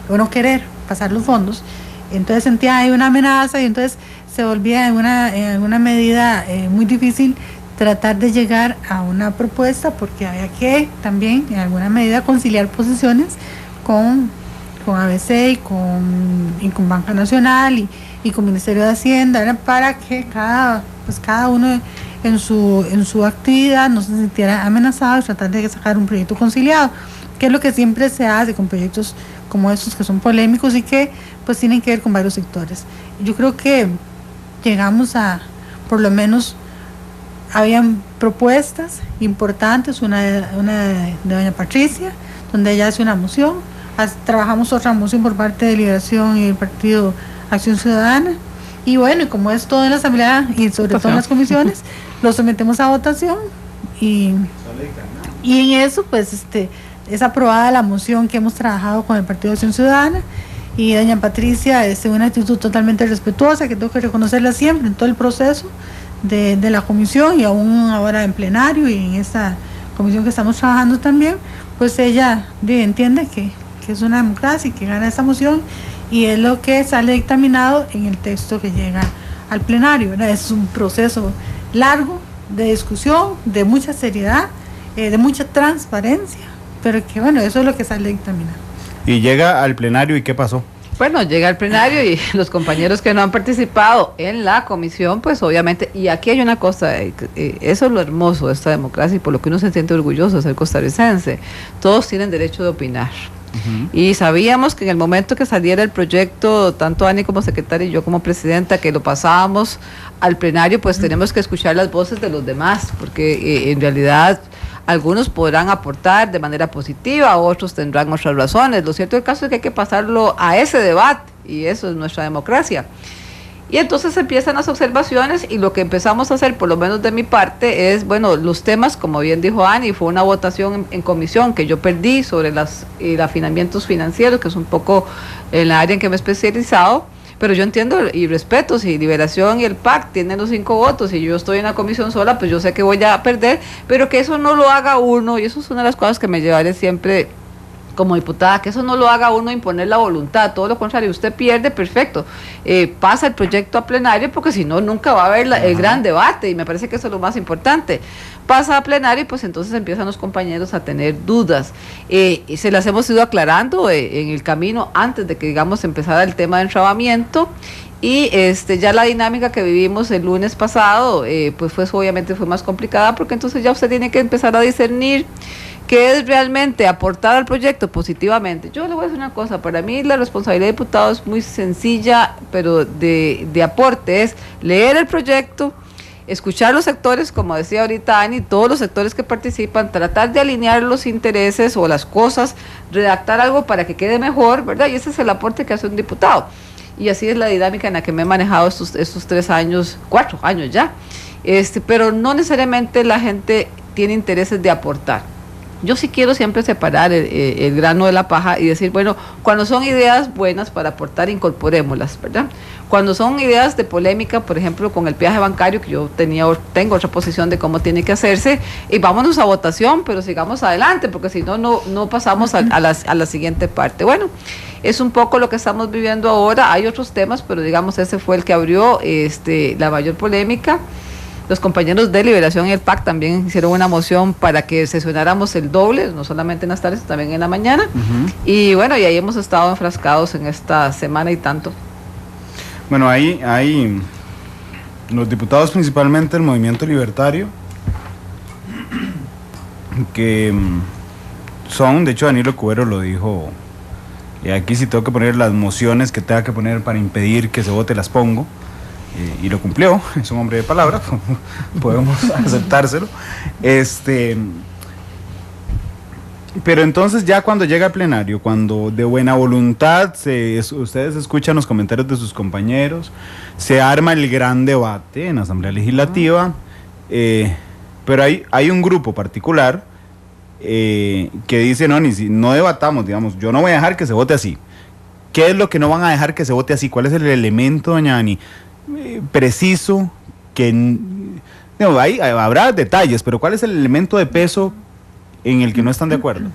o no querer pasar los fondos, entonces sentían ahí una amenaza y entonces se volvía en alguna medida muy difícil tratar de llegar a una propuesta, porque había que también en alguna medida conciliar posiciones con ABC y con Banca Nacional y con Ministerio de Hacienda, para que cada uno en su actividad no se sintiera amenazado y tratar de sacar un proyecto conciliado, que es lo que siempre se hace con proyectos como estos que son polémicos y que pues tienen que ver con varios sectores. Yo creo que llegamos por lo menos, habían propuestas importantes, una de doña Patricia, donde ella hace una moción. Trabajamos otra moción por parte de Liberación y el Partido Acción Ciudadana, y bueno, y como es todo en la Asamblea y sobre todo en las comisiones, lo sometemos a votación y en eso pues es aprobada la moción que hemos trabajado con el Partido Acción Ciudadana, y doña Patricia una actitud totalmente respetuosa que tengo que reconocerla siempre en todo el proceso de la comisión y aún ahora en plenario y en esta comisión que estamos trabajando también, pues ella entiende que es una democracia y que gana esta moción, y es lo que sale dictaminado en el texto que llega al plenario, ¿verdad? Es un proceso largo de discusión, de mucha seriedad, de mucha transparencia, pero que bueno, eso es lo que sale dictaminado. Y llega al plenario, ¿y qué pasó? Bueno, llega al plenario y los compañeros que no han participado en la comisión, pues obviamente, y aquí hay una cosa, eso es lo hermoso de esta democracia y por lo que uno se siente orgulloso de ser costarricense, todos tienen derecho de opinar. Y sabíamos que en el momento que saliera el proyecto, tanto Ani como secretaria y yo como presidenta, que lo pasábamos al plenario, pues tenemos que escuchar las voces de los demás, porque en realidad algunos podrán aportar de manera positiva, otros tendrán otras razones. Lo cierto del caso es que hay que pasarlo a ese debate, y eso es nuestra democracia. Y entonces empiezan las observaciones, y lo que empezamos a hacer, por lo menos de mi parte, es, bueno, los temas, como bien dijo Ani, fue una votación en comisión que yo perdí sobre los afinamientos financieros, que es un poco en la área en que me he especializado, pero yo entiendo y respeto, si Liberación y el PAC tienen los 5 votos y yo estoy en la comisión sola, pues yo sé que voy a perder, pero que eso no lo haga uno, y eso es una de las cosas que me llevaré siempre como diputada, que eso no lo haga uno imponer la voluntad, todo lo contrario, usted pierde, perfecto, pasa el proyecto a plenario, porque si no, nunca va a haber el gran debate, y me parece que eso es lo más importante. Pasa a plenario y pues entonces empiezan los compañeros a tener dudas, y se las hemos ido aclarando en el camino antes de que, digamos, empezara el tema de entrabamiento, Y ya la dinámica que vivimos el lunes pasado, pues obviamente fue más complicada, porque entonces ya usted tiene que empezar a discernir qué es realmente aportar al proyecto positivamente. Yo le voy a decir una cosa, para mí la responsabilidad de diputado es muy sencilla, pero de aporte, es leer el proyecto, escuchar los sectores, como decía ahorita Ani, todos los sectores que participan, tratar de alinear los intereses o las cosas, redactar algo para que quede mejor, ¿verdad? Y ese es el aporte que hace un diputado. Y así es la dinámica en la que me he manejado estos 3 años, 4 años ya. Pero no necesariamente la gente tiene intereses de aportar. Yo sí quiero siempre separar el grano de la paja y decir, bueno, cuando son ideas buenas para aportar, incorporémoslas, ¿verdad? Cuando son ideas de polémica, por ejemplo, con el peaje bancario, que yo tengo otra posición de cómo tiene que hacerse, y vámonos a votación, pero sigamos adelante, porque si no, no pasamos a la siguiente parte. Bueno, es un poco lo que estamos viviendo ahora. Hay otros temas, pero digamos, ese fue el que abrió la mayor polémica. Los compañeros de Liberación y el PAC también hicieron una moción para que sesionáramos el doble, no solamente en las tardes, también en la mañana. Y bueno, y ahí hemos estado enfrascados en esta semana y tanto. Bueno, hay los diputados, principalmente del Movimiento Libertario, que son, de hecho Danilo Cubero lo dijo, y aquí si tengo que poner las mociones que tenga que poner para impedir que se vote, las pongo. Y lo cumplió, es un hombre de palabra, podemos aceptárselo. Pero entonces ya cuando llega al plenario, cuando de buena voluntad ustedes escuchan los comentarios de sus compañeros, se arma el gran debate en la Asamblea Legislativa, pero hay un grupo particular que dice, no debatamos, digamos, yo no voy a dejar que se vote así. ¿Qué es lo que no van a dejar que se vote así? ¿Cuál es el elemento, doña Ani, preciso que habrá detalles, pero cuál es el elemento de peso en el que no están de acuerdo?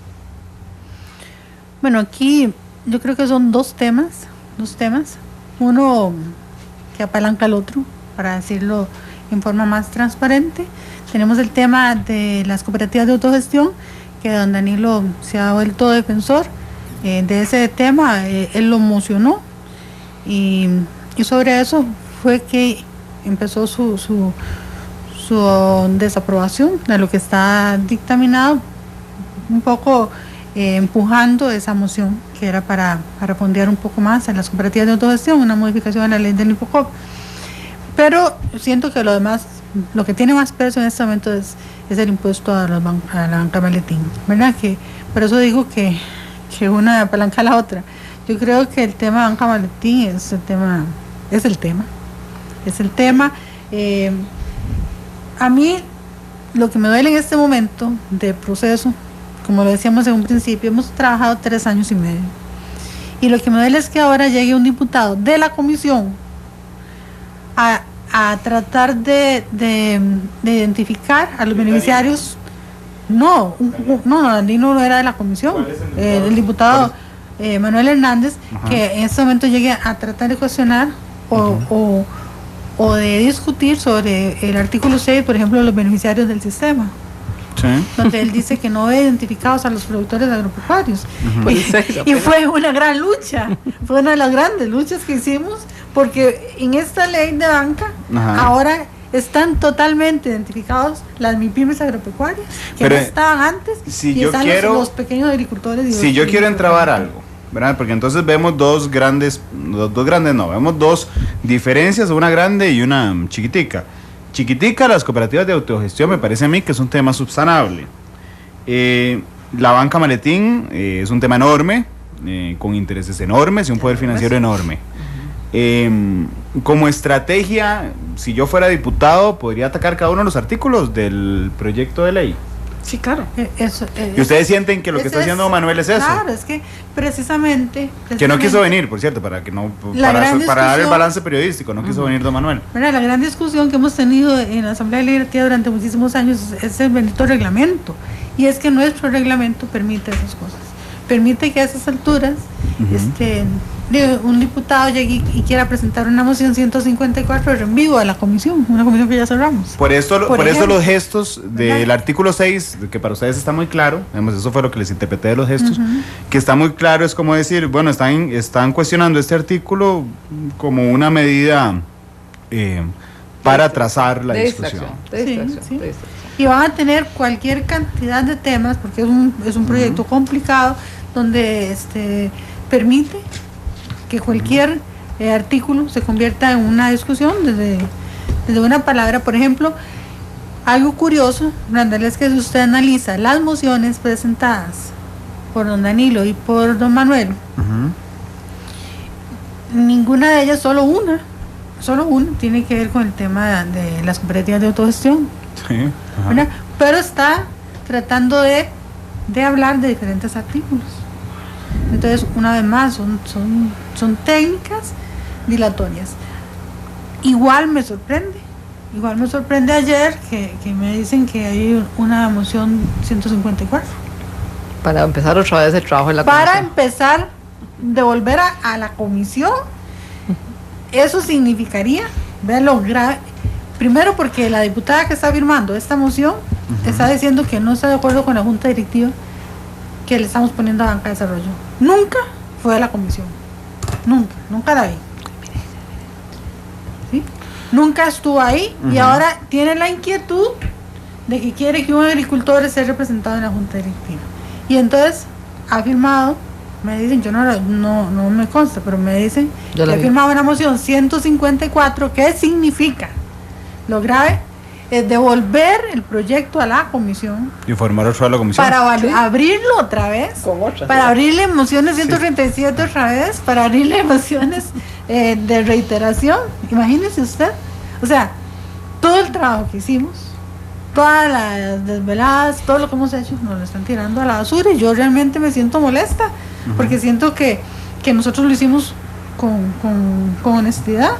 Bueno, aquí yo creo que son dos temas, uno que apalanca al otro, para decirlo en forma más transparente. Tenemos el tema de las cooperativas de autogestión, que don Danilo se ha vuelto defensor de ese tema, él lo mocionó, y sobre eso fue que empezó su desaprobación de lo que está dictaminado, un poco empujando esa moción que era para fondear un poco más a las cooperativas de autogestión, una modificación a la ley del Infocop. Pero siento que lo que tiene más peso en este momento es el impuesto a la banca maletín, ¿verdad? Que por eso digo que una apalanca a la otra. Yo creo que el tema de banca maletín es el tema. A mí lo que me duele en este momento de proceso, como lo decíamos en un principio, hemos trabajado 3 años y medio, y lo que me duele es que ahora llegue un diputado de la comisión a tratar de identificar a los beneficiarios. No, no era de la comisión, el diputado Manuel Hernández, que en este momento llegue a tratar de cuestionar o de discutir sobre el artículo 6, por ejemplo, de los beneficiarios del sistema. Sí. Donde él dice que no ve identificados a los productores agropecuarios. Y fue una gran lucha, fue una de las grandes luchas que hicimos, porque en esta ley de banca ahora están totalmente identificados las MIPYMES agropecuarias, que pero no estaban antes, y están los pequeños agricultores. Si yo quiero entrabar algo, ¿verdad? Porque entonces vemos vemos dos diferencias, una grande y una chiquitica. Las cooperativas de autogestión me parece a mí que es un tema subsanable. La banca maletín es un tema enorme, con intereses enormes y un poder financiero enorme. Como estrategia, si yo fuera diputado, podría atacar cada uno de los artículos del proyecto de ley. Sí, claro. ¿Y ustedes sienten que lo que está haciendo Manuel es eso? Claro, es que precisamente que no quiso venir, por cierto, para dar el balance periodístico, no quiso venir don Manuel. Mira, la gran discusión que hemos tenido en la Asamblea Legislativa durante muchísimos años es el bendito reglamento, y es que nuestro reglamento permite esas cosas. permite que a esas alturas un diputado llegue y quiera presentar una moción 154 de reenvío a la comisión, una comisión que ya cerramos. Por eso los gestos del artículo 6, que para ustedes está muy claro, eso fue lo que les interpreté de los gestos, que está muy claro, es como decir, bueno, están cuestionando este artículo como una medida para trazar la discusión. Sí. Y van a tener cualquier cantidad de temas, porque es un proyecto complicado, donde permite que cualquier artículo se convierta en una discusión desde una palabra. Por ejemplo, algo curioso, Randall, es que si usted analiza las mociones presentadas por don Danilo y por don Manuel, ninguna de ellas, solo una tiene que ver con el tema de las cooperativas de autogestión. Sí, pero está tratando de hablar de diferentes artículos. Entonces, una vez más, son técnicas dilatorias. Igual me sorprende ayer que me dicen que hay una moción 154. Para empezar otra vez el trabajo en la comisión. Para empezar, devolver a la comisión. Eso significaría, vean lo grave. Primero, porque la diputada que está firmando esta moción está diciendo que no está de acuerdo con la junta directiva que le estamos poniendo a Banca de Desarrollo. Nunca fue a la comisión. Nunca la vi. ¿Sí? Nunca estuvo ahí y ahora tiene la inquietud de que quiere que un agricultor esté representado en la junta directiva. Y entonces ha firmado, me dicen, yo no me consta, pero me dicen que ha firmado una moción 154. ¿Qué significa? Lo grave es devolver el proyecto a la comisión. Y formar otra la comisión. Para abrirlo otra vez. Para abrirle mociones 137 otra vez. Para abrirle mociones de reiteración. Imagínese usted. O sea, todo el trabajo que hicimos, todas las desveladas, todo lo que hemos hecho, nos lo están tirando a la basura. Y yo realmente me siento molesta. Porque siento que nosotros lo hicimos con honestidad.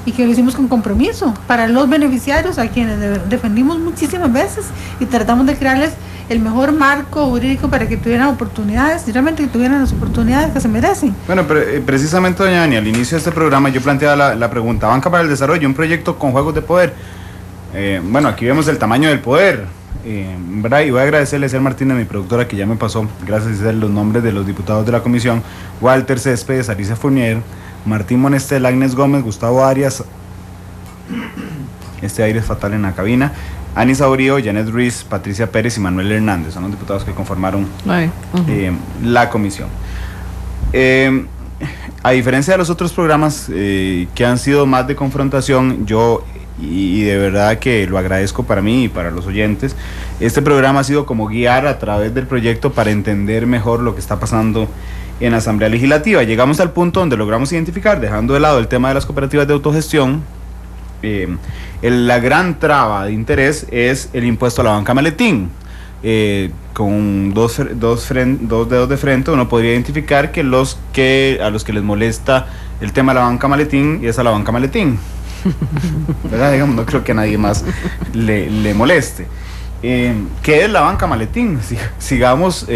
Y que lo hicimos con compromiso para los beneficiarios, a quienes defendimos muchísimas veces y tratamos de crearles el mejor marco jurídico para que tuvieran oportunidades, y realmente que tuvieran las oportunidades que se merecen. Bueno, pero precisamente, doña Dani, al inicio de este programa yo planteaba la pregunta: Banca para el Desarrollo, un proyecto con juegos de poder. Bueno, aquí vemos el tamaño del poder, ¿verdad? Y voy a agradecerle a César Martínez, mi productora, que ya me pasó, gracias a los nombres de los diputados de la comisión: Walter Céspedes, Alicia Fournier, Martín Monestel, Agnes Gómez, Gustavo Arias, este aire es fatal en la cabina, Ani Saurío, Janet Ruiz, Patricia Pérez y Manuel Hernández, son los diputados que conformaron la comisión. A diferencia de los otros programas que han sido más de confrontación, y de verdad que lo agradezco para mí y para los oyentes, este programa ha sido como guiar a través del proyecto para entender mejor lo que está pasando en la Asamblea Legislativa. Llegamos al punto donde logramos identificar, dejando de lado el tema de las cooperativas de autogestión, la gran traba de interés es el impuesto a la banca maletín. Con dos dedos de frente uno podría identificar que a los que les molesta el tema de la banca maletín es a la banca maletín, ¿verdad? Digamos, no creo que a nadie más le moleste. ¿Qué es la banca maletín? Sigamos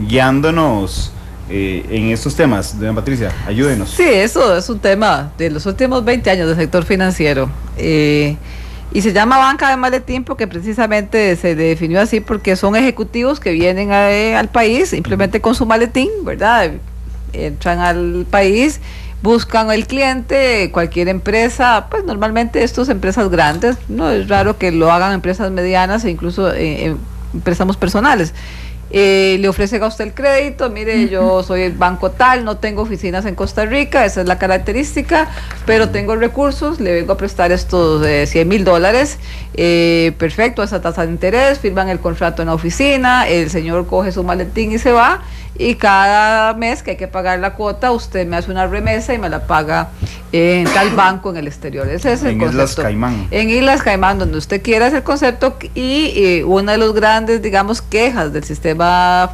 guiándonos en estos temas. Doña Patricia, ayúdenos. Sí, eso es un tema de los últimos 20 años del sector financiero, y se llama banca de maletín porque precisamente se definió así, porque son ejecutivos que vienen al país simplemente con su maletín, ¿verdad? Entran al país, buscan al cliente, cualquier empresa, pues normalmente estas empresas grandes, no es raro que lo hagan empresas medianas e incluso préstamos personales. Le ofrecen a usted el crédito: mire, yo soy el banco tal, no tengo oficinas en Costa Rica, esa es la característica, pero tengo recursos, le vengo a prestar estos $100,000, perfecto, esa tasa de interés, firman el contrato en la oficina, el señor coge su maletín y se va, y cada mes que hay que pagar la cuota, usted me hace una remesa y me la paga en tal banco en el exterior. Ese es el concepto. En Islas Caimán. En Islas Caimán, donde usted quiera, es el concepto. Y una de las grandes, digamos, quejas del sistema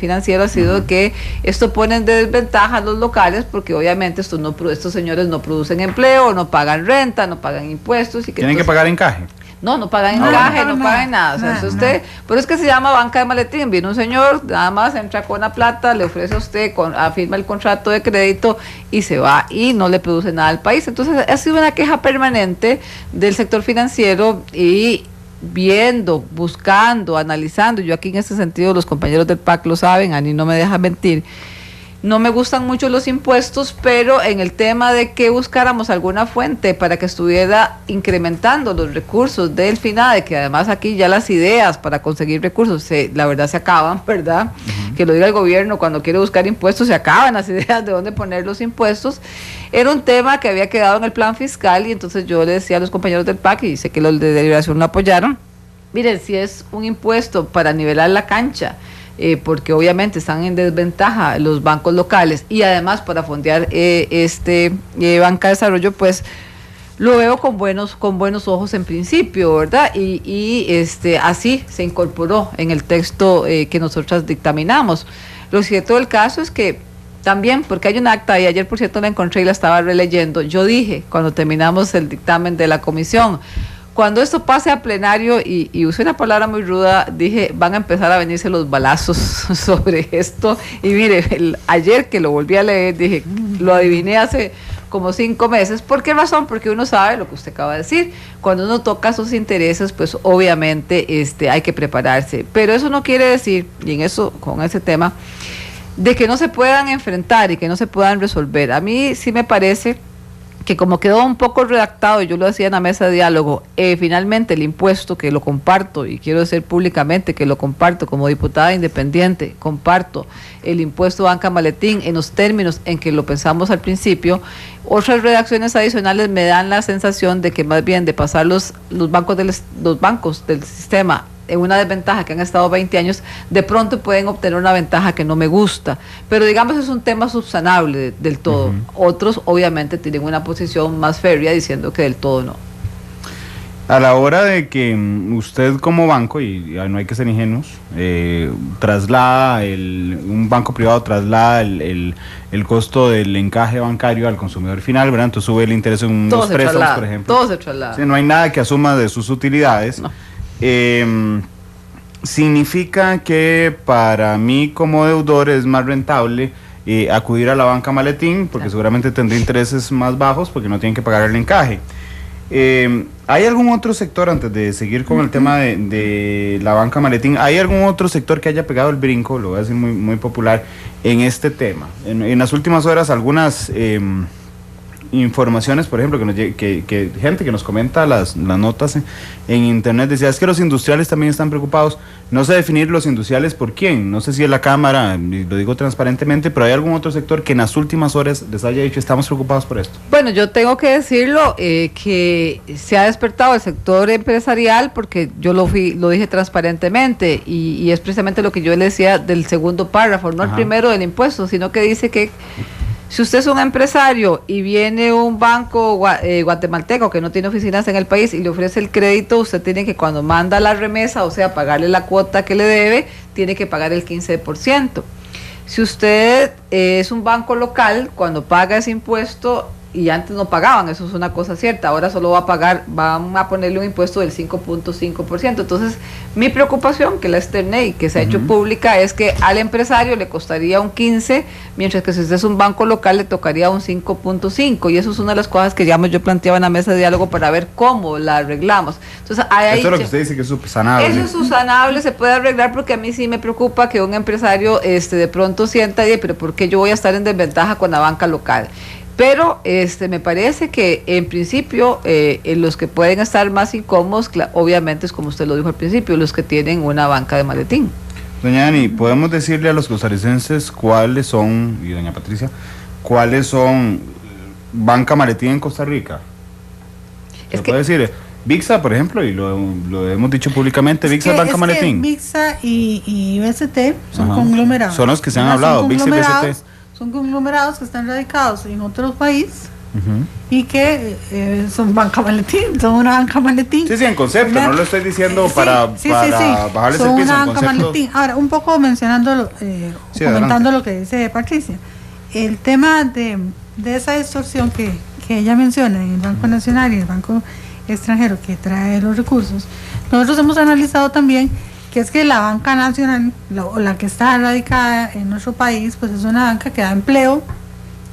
financiero ha sido que esto pone en desventaja a los locales, porque obviamente estos señores no producen empleo, no pagan renta, no pagan impuestos. Y que ¿tienen que pagar encaje? No pagan encaje, no pagan nada. O sea, si usted, pero es que se llama banca de maletín. Viene un señor, nada más entra con la plata, le ofrece a usted, firma el contrato de crédito y se va y no le produce nada al país. Entonces ha sido una queja permanente del sector financiero y viendo, buscando, analizando. Yo aquí en este sentido, los compañeros del PAC lo saben, Ani no me deja mentir. No me gustan mucho los impuestos, pero en el tema de que buscáramos alguna fuente para que estuviera incrementando los recursos del FINADE, que además aquí ya las ideas para conseguir recursos, la verdad se acaban, ¿verdad? Que lo diga el gobierno, cuando quiere buscar impuestos se acaban las ideas de dónde poner los impuestos. Era un tema que había quedado en el plan fiscal y entonces yo le decía a los compañeros del PAC, y sé que los de deliberación lo apoyaron, miren, si es un impuesto para nivelar la cancha, porque obviamente están en desventaja los bancos locales y además para fondear banca de desarrollo, pues lo veo con buenos ojos en principio, ¿verdad? Y así se incorporó en el texto que nosotras dictaminamos. Lo cierto del caso es que también, porque hay un acta, y ayer por cierto la encontré y la estaba releyendo, yo dije cuando terminamos el dictamen de la comisión, cuando esto pase a plenario, y usé una palabra muy ruda, dije, van a empezar a venirse los balazos sobre esto. Y mire, ayer que lo volví a leer, dije, lo adiviné hace como 5 meses. ¿Por qué razón? Porque uno sabe lo que usted acaba de decir. Cuando uno toca sus intereses, pues obviamente hay que prepararse. Pero eso no quiere decir, y en eso, con ese tema, de que no se puedan enfrentar y que no se puedan resolver. A mí sí me parece que como quedó un poco redactado, y yo lo decía en la mesa de diálogo, finalmente el impuesto, que lo comparto, y quiero decir públicamente que lo comparto como diputada independiente, comparto el impuesto banca maletín en los términos en que lo pensamos al principio. Otras redacciones adicionales me dan la sensación de que más bien de pasar los bancos del sistema en una desventaja que han estado 20 años, de pronto pueden obtener una ventaja que no me gusta, pero digamos es un tema subsanable del todo. Otros obviamente tienen una posición más férrea diciendo que del todo no. A la hora de que usted como banco, y no hay que ser ingenuos, un banco privado traslada el costo del encaje bancario al consumidor final, ¿verdad? Entonces sube el interés en unos préstamos, por ejemplo. Todo se traslada. Sí, no hay nada que asuma de sus utilidades. No. Significa que para mí como deudor es más rentable acudir a la banca maletín, porque seguramente tendré intereses más bajos porque no tienen que pagar el encaje. ¿Hay algún otro sector, antes de seguir con el tema de la banca maletín, hay algún otro sector que haya pegado el brinco, lo voy a decir muy, muy popular, en este tema? En las últimas horas algunas informaciones, por ejemplo, que gente que nos comenta las notas en internet decía, es que los industriales también están preocupados. No sé definir los industriales por quién, no sé si es la Cámara, y lo digo transparentemente, pero hay algún otro sector que en las últimas horas les haya dicho, estamos preocupados por esto. Bueno, yo tengo que decirlo, que se ha despertado el sector empresarial, porque yo lo dije transparentemente, y es precisamente lo que yo le decía del segundo párrafo, no el primero del impuesto, sino que dice que si usted es un empresario y viene un banco guatemalteco que no tiene oficinas en el país y le ofrece el crédito, usted tiene que, cuando manda la remesa, o sea, pagarle la cuota que le debe, tiene que pagar el 15%. Si usted es un banco local, cuando paga ese impuesto, y antes no pagaban, eso es una cosa cierta, ahora solo van a ponerle un impuesto del 5.5%. Entonces, mi preocupación, que la externé y que se ha hecho pública, es que al empresario le costaría un 15%, mientras que si usted es un banco local le tocaría un 5.5%, y eso es una de las cosas que yo planteaba en la mesa de diálogo para ver cómo la arreglamos. Entonces, esto es lo que usted dice que es subsanable. Eso es subsanable, se puede arreglar, porque a mí sí me preocupa que un empresario de pronto sienta, pero ¿por qué yo voy a estar en desventaja con la banca local? Pero me parece que en principio los que pueden estar más incómodos, obviamente es como usted lo dijo al principio, los que tienen una banca de maletín. Doña Ani, ¿podemos decirle a los costarricenses cuáles son, y doña Patricia, cuáles son banca maletín en Costa Rica? ¿Se puede decir? VIXA, por ejemplo, y lo hemos dicho públicamente, VIXA es banca maletín. VIXA y BST son conglomerados. Son los que se han hablado, VIXA y BST. Son conglomerados que están radicados en otros países y que son banca maletín, son una banca maletín. Sí, en concepto, ¿verdad? No lo estoy diciendo para bajarles el piso. Una banca maletín. Ahora, un poco comentando adelante lo que dice Patricia, el tema de esa distorsión que ella menciona en el Banco Nacional y el Banco extranjero que trae los recursos, nosotros hemos analizado también que es que la banca nacional, la que está radicada en nuestro país, pues es una banca que da empleo,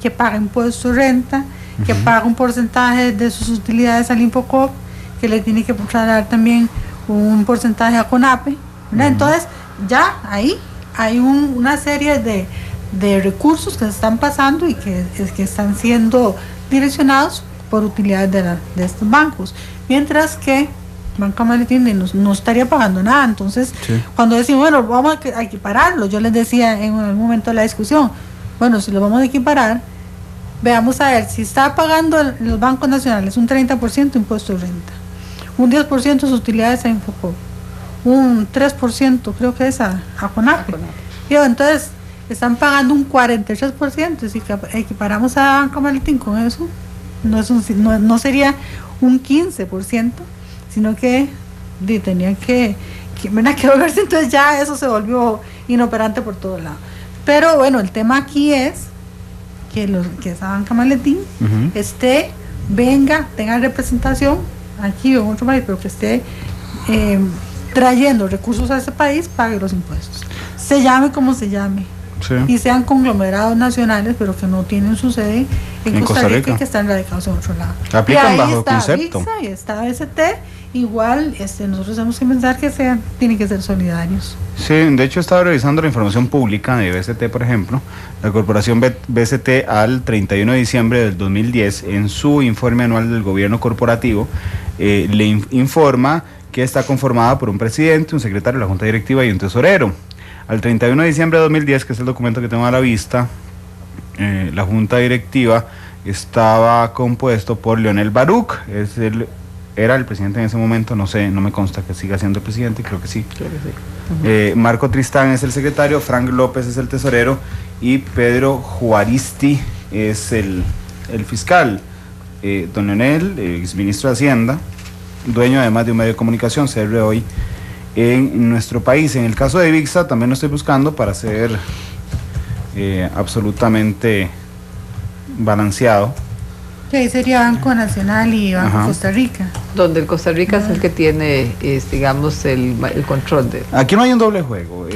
que paga impuestos, renta, que paga un porcentaje de sus utilidades al Impocop, que le tiene que trasladar también un porcentaje a CONAPE, ¿verdad? Entonces ya ahí hay una serie de recursos que se están pasando y que están siendo direccionados por utilidades de estos bancos, mientras que Banca Maletín no estaría pagando nada. Entonces, cuando decimos, bueno, vamos a equipararlo, yo les decía en algún momento de la discusión, bueno, si lo vamos a equiparar, veamos a ver, si está pagando los bancos nacionales un 30% impuesto de renta, un 10% sus utilidades a Infocop, un 3% creo que es a CONAPE, entonces están pagando un 43%, si equiparamos a Banca Maletín con eso, no sería un 15%, sino que tenían que volverse, entonces ya eso se volvió inoperante por todos lados. Pero bueno, el tema aquí es que esa Banca Maletín tenga representación aquí o en otro país, pero que esté trayendo recursos a ese país, pague los impuestos. Se llame como se llame. Sí. Y sean conglomerados nacionales, pero que no tienen su sede en Costa Rica y que están radicados en otro lado. Aplican bajo concepto. VIXA y está BST, igual nosotros tenemos que pensar que tienen que ser solidarios. Sí, de hecho estaba revisando la información pública de BST, por ejemplo. La corporación BST al 31 de diciembre del 2010, en su informe anual del gobierno corporativo, le informa que está conformada por un presidente, un secretario de la junta directiva y un tesorero. Al 31 de diciembre de 2010, que es el documento que tengo a la vista, la junta directiva estaba compuesto por Leonel Baruch, era el presidente en ese momento, no sé, no me consta que siga siendo el presidente, creo que sí. Marco Tristán es el secretario, Frank López es el tesorero y Pedro Juaristi es el fiscal. Don Leonel, exministro de Hacienda, dueño además de un medio de comunicación, CR Hoy, en nuestro país. En el caso de VIXA también lo estoy buscando para ser absolutamente balanceado. Que ahí sería Banco Nacional y Banco Costa Rica. Donde el Costa Rica es el que tiene, digamos, el control de... Aquí no hay un doble juego.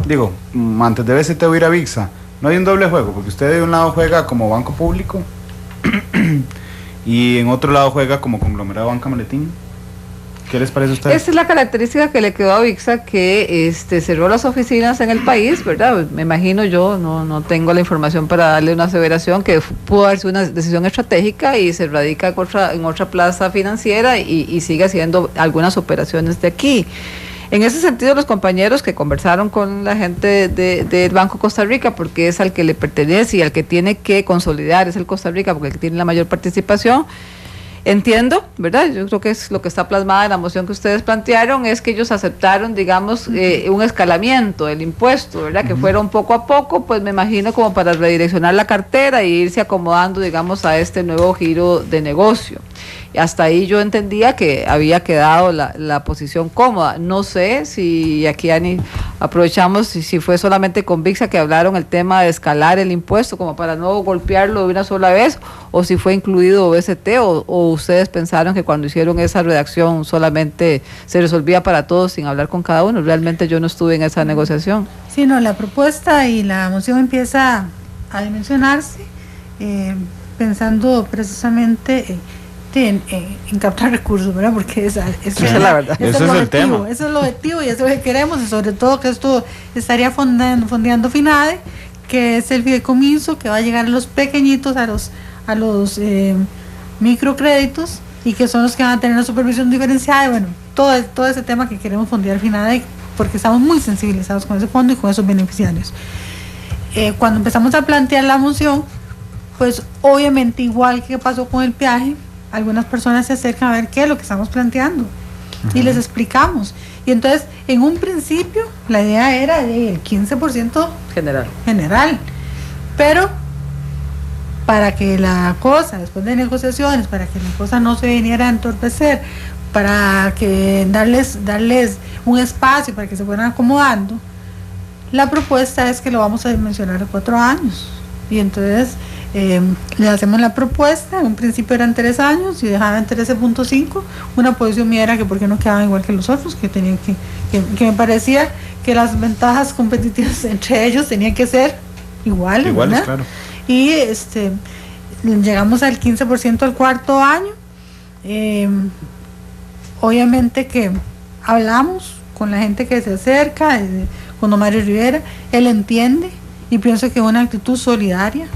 Digo, antes de BST o ir a VIXA, no hay un doble juego, porque usted de un lado juega como banco público y en otro lado juega como conglomerado Banca Maletín. ¿Qué les parece a ustedes? Esta es la característica que le quedó a VIXA, que cerró las oficinas en el país, ¿verdad? Me imagino, yo no tengo la información para darle una aseveración, que pudo haber sido una decisión estratégica y se radica en otra plaza financiera y sigue haciendo algunas operaciones de aquí. En ese sentido, los compañeros que conversaron con la gente del Banco Costa Rica, porque es al que le pertenece y al que tiene que consolidar, es el Costa Rica, porque el que tiene la mayor participación, entiendo, ¿verdad? Yo creo que es lo que está plasmada en la moción que ustedes plantearon, es que ellos aceptaron, digamos, un escalamiento del impuesto, ¿verdad? Que fuera un poco a poco, pues me imagino como para redireccionar la cartera e irse acomodando, digamos, a este nuevo giro de negocio. Y hasta ahí yo entendía que había quedado la posición cómoda. No sé si aquí, Ani, aprovechamos si fue solamente con VIXA que hablaron el tema de escalar el impuesto como para no golpearlo de una sola vez, o si fue incluido BST, o ustedes pensaron que cuando hicieron esa redacción solamente se resolvía para todos sin hablar con cada uno. Realmente yo no estuve en esa negociación. Sí, no, la propuesta y la moción empieza a dimensionarse pensando precisamente en captar recursos, ¿verdad? Porque esa es la verdad. Eso es el tema. Eso es el objetivo y eso es lo que queremos, y sobre todo que esto estaría fondeando FINADE, que es el fideicomiso que va a llegar a los pequeñitos, a los microcréditos, y que son los que van a tener una supervisión diferenciada, y bueno, todo ese tema que queremos fondear FINADE, porque estamos muy sensibilizados con ese fondo y con esos beneficiarios. Cuando empezamos a plantear la moción, pues obviamente igual que pasó con el peaje, algunas personas se acercan a ver qué es lo que estamos planteando y les explicamos. Y entonces, en un principio, la idea era del 15% general. Pero para que la cosa, después de negociaciones, para que la cosa no se viniera a entorpecer, para que darles un espacio para que se fueran acomodando, la propuesta es que lo vamos a dimensionar a 4 años. Y entonces le hacemos la propuesta. En un principio eran 3 años y dejaban 13.5. Una posición mía era que por qué no quedaban igual que los otros, que tenían que me parecía que las ventajas competitivas entre ellos tenían que ser iguales, claro. Y llegamos al 15% al 4.º año. Obviamente que hablamos con la gente que se acerca, con don Mario Rivera, él entiende y pienso que es una actitud solidaria,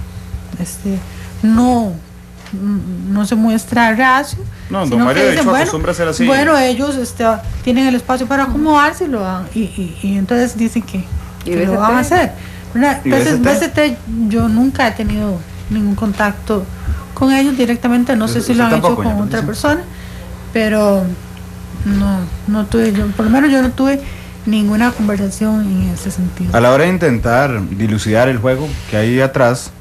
no se muestra racio. No, don Mario de hecho acostumbra a ser así. Bueno, ellos tienen el espacio para acomodarse y entonces dicen que lo van a hacer. Entonces BCT yo nunca he tenido ningún contacto con ellos directamente, no sé si lo han hecho con otra persona, pero no tuve, por lo menos yo no tuve ninguna conversación en ese sentido. A la hora de intentar dilucidar el juego que hay atrás,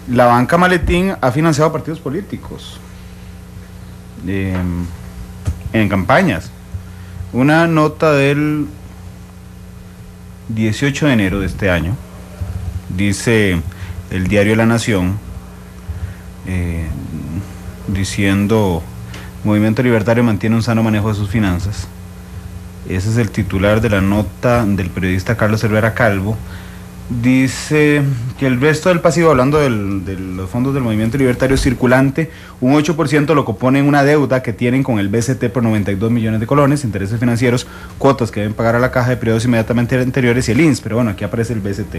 la banca Maletín ha financiado partidos políticos en campañas. Una nota del 18 de enero de este año, dice el diario La Nación, diciendo: Movimiento Libertario mantiene un sano manejo de sus finanzas. Ese es el titular de la nota del periodista Carlos Herrera Calvo. Dice que el resto del pasivo, hablando de los fondos del Movimiento Libertario circulante, un 8% lo compone una deuda que tienen con el BCT por 92 millones de colones, intereses financieros, cuotas que deben pagar a la caja de periodos inmediatamente anteriores y el INS, pero bueno, aquí aparece el BCT.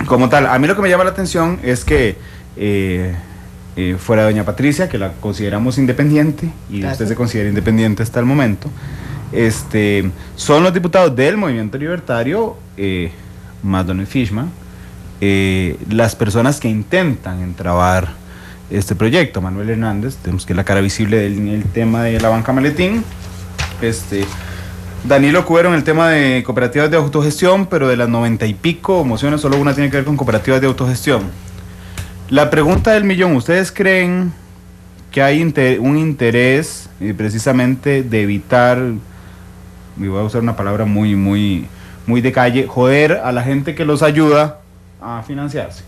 Como tal, a mí lo que me llama la atención es que fuera doña Patricia, que la consideramos independiente, y usted se considera independiente hasta el momento, son los diputados del Movimiento Libertario, más don Fishman, las personas que intentan entrabar este proyecto. Manuel Hernández, tenemos que es la cara visible del tema de la banca Maletín, Danilo Cubero en el tema de cooperativas de autogestión, pero de las 90 y pico mociones, solo una tiene que ver con cooperativas de autogestión. La pregunta del millón: ¿ustedes creen que hay un interés precisamente de evitar, y voy a usar una palabra muy de calle, joder a la gente que los ayuda a financiarse?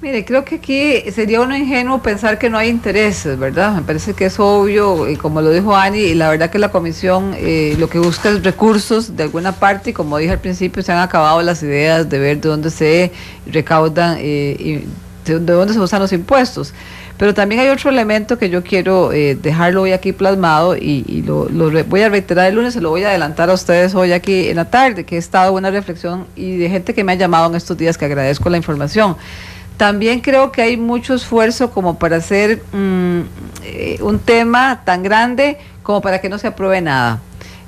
Mire, creo que aquí sería uno ingenuo pensar que no hay intereses, ¿verdad? Me parece que es obvio, y como lo dijo Ani, y la verdad que la comisión lo que busca es recursos de alguna parte, y como dije al principio, se han acabado las ideas de ver de dónde se recaudan y de dónde se usan los impuestos. Pero también hay otro elemento que yo quiero dejarlo hoy aquí plasmado, y lo voy a reiterar el lunes, se lo voy a adelantar a ustedes hoy aquí en la tarde, que he estado en una reflexión y de gente que me ha llamado en estos días, que agradezco la información. También creo que hay mucho esfuerzo como para hacer un tema tan grande como para que no se apruebe nada.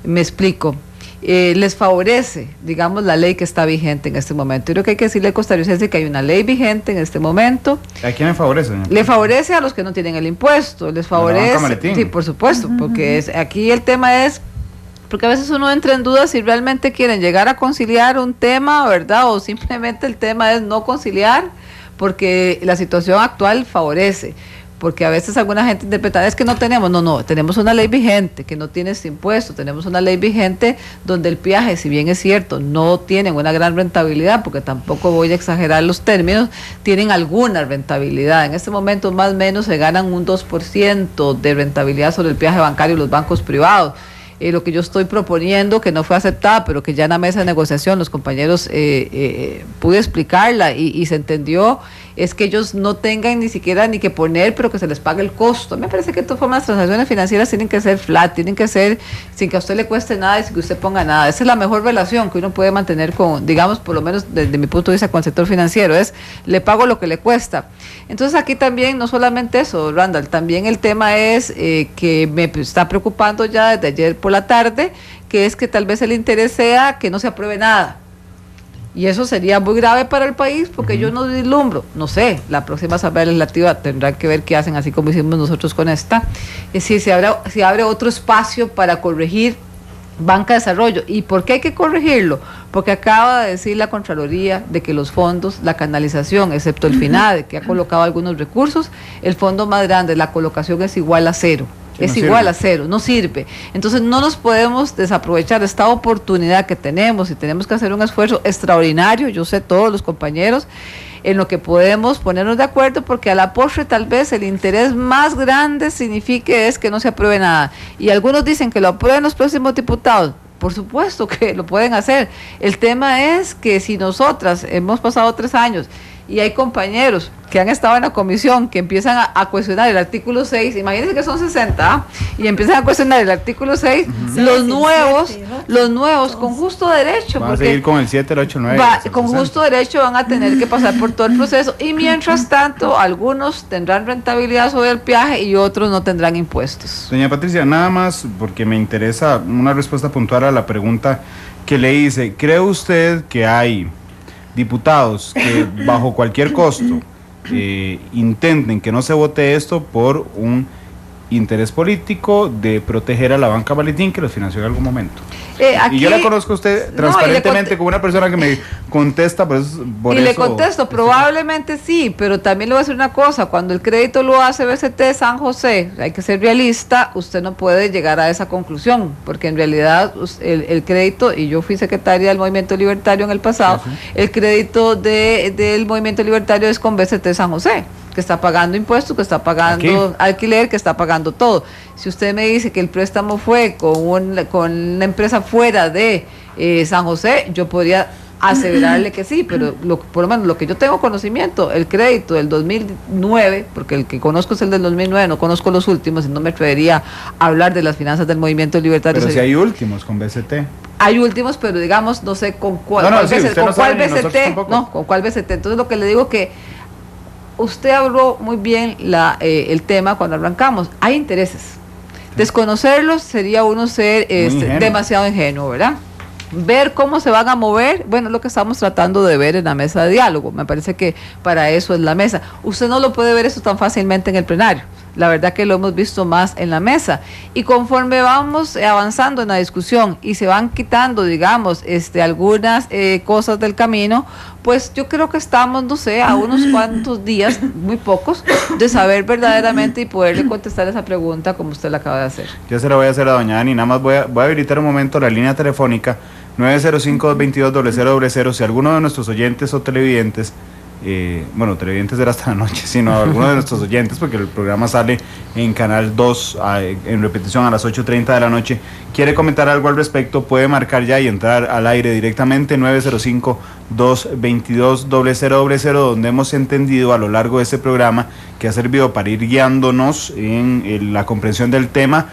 Me explico. Les favorece, digamos, la ley que está vigente en este momento. Yo creo que hay que decirle al costarricense que hay una ley vigente en este momento. ¿A quién le favorece? Le favorece a los que no tienen el impuesto, les favorece, sí, por supuesto, porque aquí el tema es, porque a veces uno entra en duda si realmente quieren llegar a conciliar un tema, ¿verdad? O simplemente el tema es no conciliar, porque la situación actual favorece. Porque a veces alguna gente interpreta, es que no, tenemos una ley vigente que no tiene este impuesto, tenemos una ley vigente donde el peaje, si bien es cierto, no tienen una gran rentabilidad, porque tampoco voy a exagerar los términos, tienen alguna rentabilidad. En este momento más o menos se ganan un 2% de rentabilidad sobre el peaje bancario y los bancos privados. Lo que yo estoy proponiendo, que no fue aceptada, pero que ya en la mesa de negociación los compañeros pude explicarla y se entendió, es que ellos no tengan ni siquiera ni que poner, pero que se les pague el costo. Me parece que de todas formas las transacciones financieras tienen que ser flat, tienen que ser sin que a usted le cueste nada y sin que usted ponga nada. Esa es la mejor relación que uno puede mantener con, digamos, por lo menos desde mi punto de vista con el sector financiero, es le pago lo que le cuesta. Entonces aquí también no solamente eso, Randall, también el tema es que me está preocupando ya desde ayer por la tarde, que es que tal vez el interés sea que no se apruebe nada. Y eso sería muy grave para el país, porque yo no vislumbro, no sé, la próxima Asamblea Legislativa tendrá que ver qué hacen, así como hicimos nosotros con esta, si abre otro espacio para corregir Banca de Desarrollo. ¿Y por qué hay que corregirlo? Porque acaba de decir la Contraloría de que los fondos, la canalización, excepto el FINADE, que ha colocado algunos recursos, el fondo más grande, la colocación es igual a 0. es igual a cero, no sirve. Entonces no nos podemos desaprovechar esta oportunidad que tenemos y tenemos que hacer un esfuerzo extraordinario, yo sé, todos los compañeros, en lo que podemos ponernos de acuerdo, porque a la postre tal vez el interés más grande signifique es que no se apruebe nada. Y algunos dicen que lo aprueben los próximos diputados. Por supuesto que lo pueden hacer. El tema es que si nosotras hemos pasado 3 años y hay compañeros que han estado en la comisión que empiezan a cuestionar el artículo 6, imagínense que son 60, y empiezan a cuestionar el artículo 6, los nuevos con justo derecho. Van a seguir con el 7, el 8, el 9. Con justo derecho van a tener que pasar por todo el proceso, y mientras tanto, algunos tendrán rentabilidad sobre el peaje y otros no tendrán impuestos. Doña Patricia, nada más porque me interesa una respuesta puntual a la pregunta que le hice. ¿Cree usted que hay diputados que bajo cualquier costo intenten que no se vote esto por un interés político de proteger a la banca Valentín que los financió en algún momento? Aquí, y yo la conozco a usted transparentemente como una persona que me contesta, le contesto, probablemente sí, pero también le voy a decir una cosa: cuando el crédito lo hace BCT San José, hay que ser realista, usted no puede llegar a esa conclusión, porque en realidad el crédito, y yo fui secretaria del Movimiento Libertario en el pasado, el crédito del Movimiento Libertario es con BCT San José, que está pagando impuestos, que está pagando alquiler, que está pagando todo. Si usted me dice que el préstamo fue con una empresa fuera de San José, yo podría aseverarle que sí, pero por lo menos lo que yo tengo conocimiento, el crédito del 2009, porque el que conozco es el del 2009, no conozco los últimos y no me atrevería a hablar de las finanzas del Movimiento Libertario. Pero si hay últimos con BCT. Hay últimos, pero digamos, no sé con cuál, con cuál BCT. Entonces lo que le digo que usted habló muy bien el tema cuando arrancamos. Hay intereses. Desconocerlos sería uno ser demasiado ingenuo, ¿verdad? Ver cómo se van a mover, bueno, es lo que estamos tratando de ver en la mesa de diálogo. Me parece que para eso es la mesa. Usted no lo puede ver eso tan fácilmente en el plenario. La verdad que lo hemos visto más en la mesa. Y conforme vamos avanzando en la discusión y se van quitando, digamos, algunas cosas del camino, pues yo creo que estamos, no sé, a unos cuantos días, muy pocos, de saber verdaderamente y poderle contestar esa pregunta como usted la acaba de hacer. Yo se la voy a hacer a doña Dani, nada más voy a habilitar un momento la línea telefónica 905-222-0000. Si alguno de nuestros oyentes o televidentes, televidentes era hasta la noche, sino alguno de nuestros oyentes, porque el programa sale en Canal 2 en repetición a las 8:30 de la noche, quiere comentar algo al respecto, puede marcar ya y entrar al aire directamente 905-222-0000, donde hemos entendido a lo largo de este programa que ha servido para ir guiándonos en la comprensión del tema,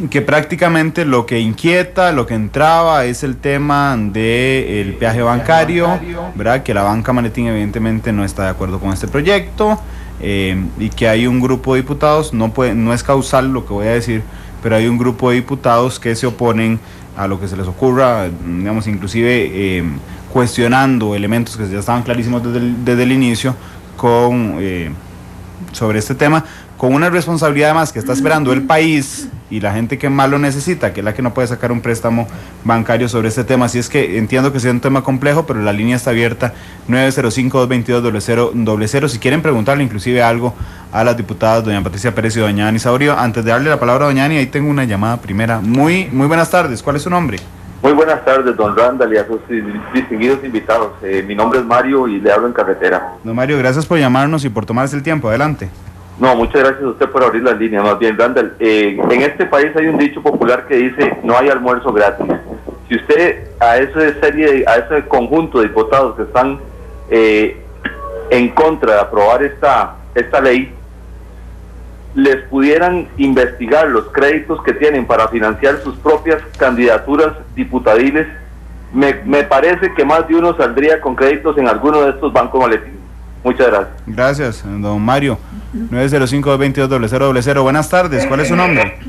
que prácticamente lo que inquieta, lo que entraba es el tema del peaje bancario, ¿verdad? Que la banca Maletín evidentemente no está de acuerdo con este proyecto, y que hay un grupo de diputados, no es causal lo que voy a decir, pero hay un grupo de diputados que se oponen a lo que se les ocurra, digamos, inclusive cuestionando elementos que ya estaban clarísimos desde el inicio sobre este tema, con una responsabilidad además que está esperando el país y la gente que más lo necesita, que es la que no puede sacar un préstamo bancario sobre este tema. Así es que entiendo que sea un tema complejo, pero la línea está abierta, 905-222-0000. Si quieren preguntarle inclusive algo a las diputadas doña Patricia Pérez y doña Dani Saurio. Antes de darle la palabra a doña Dani, ahí tengo una llamada primera. Muy buenas tardes, ¿cuál es su nombre? Muy buenas tardes, don Randall, y a sus distinguidos invitados. Mi nombre es Mario y le hablo en carretera. Don Mario, gracias por llamarnos y por tomarse el tiempo. Adelante. No, muchas gracias a usted por abrir las líneas. Más bien, Randall, en este país hay un dicho popular que dice: no hay almuerzo gratis. Si usted a ese conjunto de diputados que están en contra de aprobar esta ley, les pudieran investigar los créditos que tienen para financiar sus propias candidaturas diputadiles, me parece que más de uno saldría con créditos en alguno de estos bancos maletines. Muchas gracias. Gracias, don Mario. 905-222-0000. Buenas tardes, ¿cuál es su nombre? Mi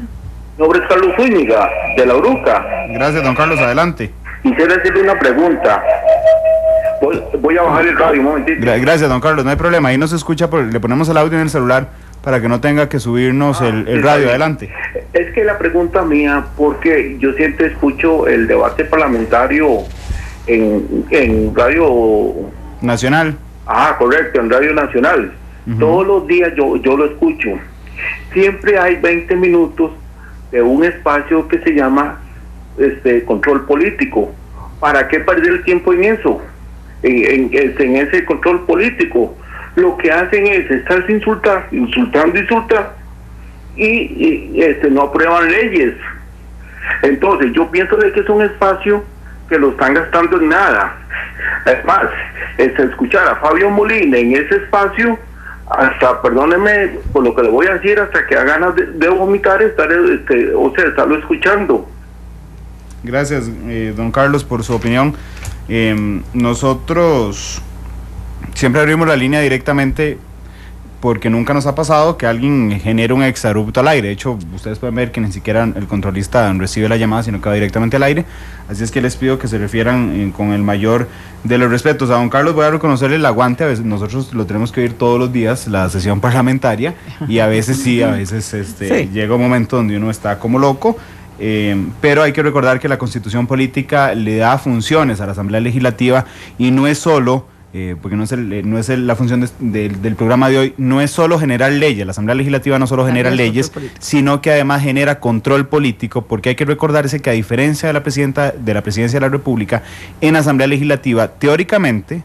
nombre es Carlos Zúñiga, de La Uruca. Gracias, don Carlos, adelante. Quisiera hacerle una pregunta. Voy a bajar el radio un momentito. Gracias, don Carlos, no hay problema, ahí nos escucha, le ponemos el audio en el celular para que no tenga que subirnos el radio. Adelante. Es que la pregunta mía, porque yo siempre escucho el debate parlamentario en Radio Nacional. Correcto, en Radio Nacional. Todos los días yo lo escucho, siempre hay 20 minutos de un espacio que se llama control político. ¿Para qué perder el tiempo en eso? En ese control político. Lo que hacen es estarse insultando y no aprueban leyes. Entonces yo pienso de que es un espacio que lo están gastando en nada. Además, escuchar a Fabio Molina en ese espacio, hasta, perdóneme por lo que le voy a decir, hasta que haga ganas de vomitar, estarlo escuchando. Gracias, don Carlos, por su opinión. Nosotros siempre abrimos la línea directamente porque nunca nos ha pasado que alguien genere un exabrupto al aire. De hecho, ustedes pueden ver que ni siquiera el controlista recibe la llamada, sino que va directamente al aire. Así es que les pido que se refieran con el mayor de los respetos. A don Carlos voy a reconocerle el aguante. A veces nosotros lo tenemos que oír todos los días, la sesión parlamentaria, y a veces sí, a veces sí. Llega un momento donde uno está como loco. Pero hay que recordar que la Constitución Política le da funciones a la Asamblea Legislativa y no es solo, porque no es la función del programa de hoy, no es solo generar leyes. La Asamblea Legislativa no solo genera leyes, sino que además genera control político, porque hay que recordarse que a diferencia de la Presidencia de la República, en la Asamblea Legislativa, teóricamente,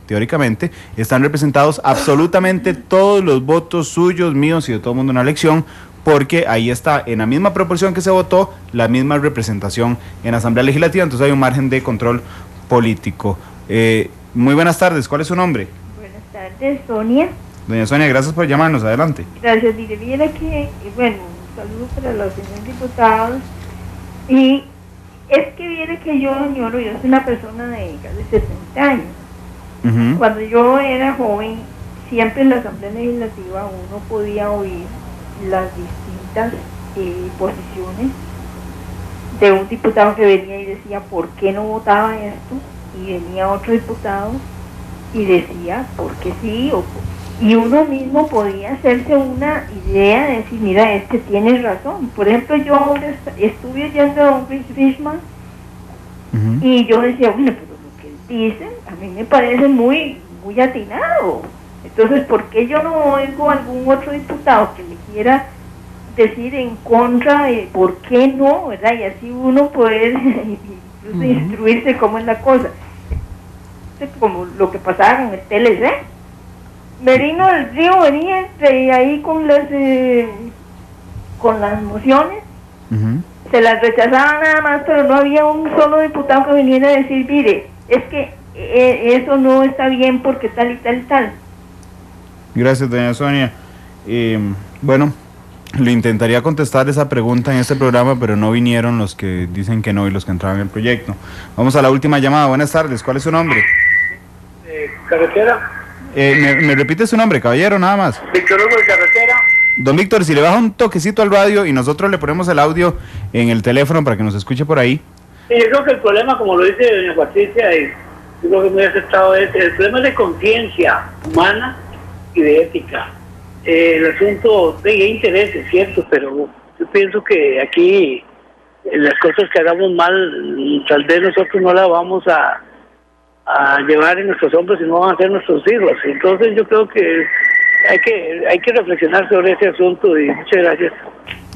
están representados absolutamente todos los votos suyos, míos y de todo el mundo en una elección, porque ahí está, en la misma proporción que se votó, la misma representación en la Asamblea Legislativa, entonces hay un margen de control político. Muy buenas tardes, ¿cuál es su nombre? Buenas tardes, Sonia. Doña Sonia, gracias por llamarnos, adelante. Gracias, mire, viene que, bueno, un saludo para los señores diputados, y es que viene que yo soy una persona de casi 70 años. Cuando yo era joven, siempre en la Asamblea Legislativa uno podía oír las distintas posiciones de un diputado que venía y decía ¿por qué no votaba esto? Y venía otro diputado y decía ¿por qué sí? Y uno mismo podía hacerse una idea de decir mira, tiene razón. Por ejemplo, yo estuve oyendo a don Fishman y yo decía bueno, pero lo que él dice a mí me parece muy atinado. Entonces, ¿por qué yo no oigo a algún otro diputado que me quiera decir en contra de por qué no, verdad? Y así uno puede incluso instruirse cómo es la cosa. Como lo que pasaba con el TLC. Merino del Río venía ahí con las mociones, se las rechazaban nada más, pero no había un solo diputado que viniera a decir, mire, es que eso no está bien porque tal y tal y tal. Gracias, doña Sonia. Bueno, le intentaría contestar esa pregunta en este programa, pero no vinieron los que dicen que no y los que entraban en el proyecto. Vamos a la última llamada. Buenas tardes, ¿cuál es su nombre? Carretera. ¿Me repite su nombre, caballero, nada más? Víctor Hugo de Carretera. Don Víctor, si le baja un toquecito al radio y nosotros le ponemos el audio en el teléfono para que nos escuche por ahí. Sí, yo creo que el problema, como lo dice doña Patricia, y yo creo que muy aceptado, es el problema de conciencia humana y de ética. El asunto de interés es cierto, pero yo pienso que aquí las cosas que hagamos mal, tal vez nosotros no las vamos a llevar en nuestros hombros y no van a ser nuestros hijos. Entonces yo creo que hay que reflexionar sobre ese asunto y muchas gracias.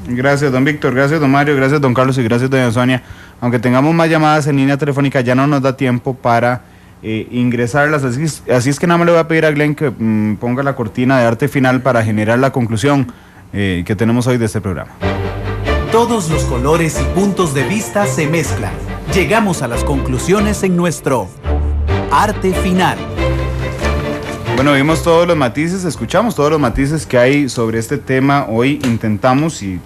Gracias, don Víctor, gracias, don Mario, gracias, don Carlos y gracias, doña Sonia. Aunque tengamos más llamadas en línea telefónica, ya no nos da tiempo para ingresarlas, así es que nada más le voy a pedir a Glenn que ponga la cortina de arte final para generar la conclusión que tenemos hoy de este programa. Todos los colores y puntos de vista se mezclan. Llegamos a las conclusiones en nuestro arte final. Bueno, vimos todos los matices, escuchamos todos los matices que hay sobre este tema. Hoy intentamos, y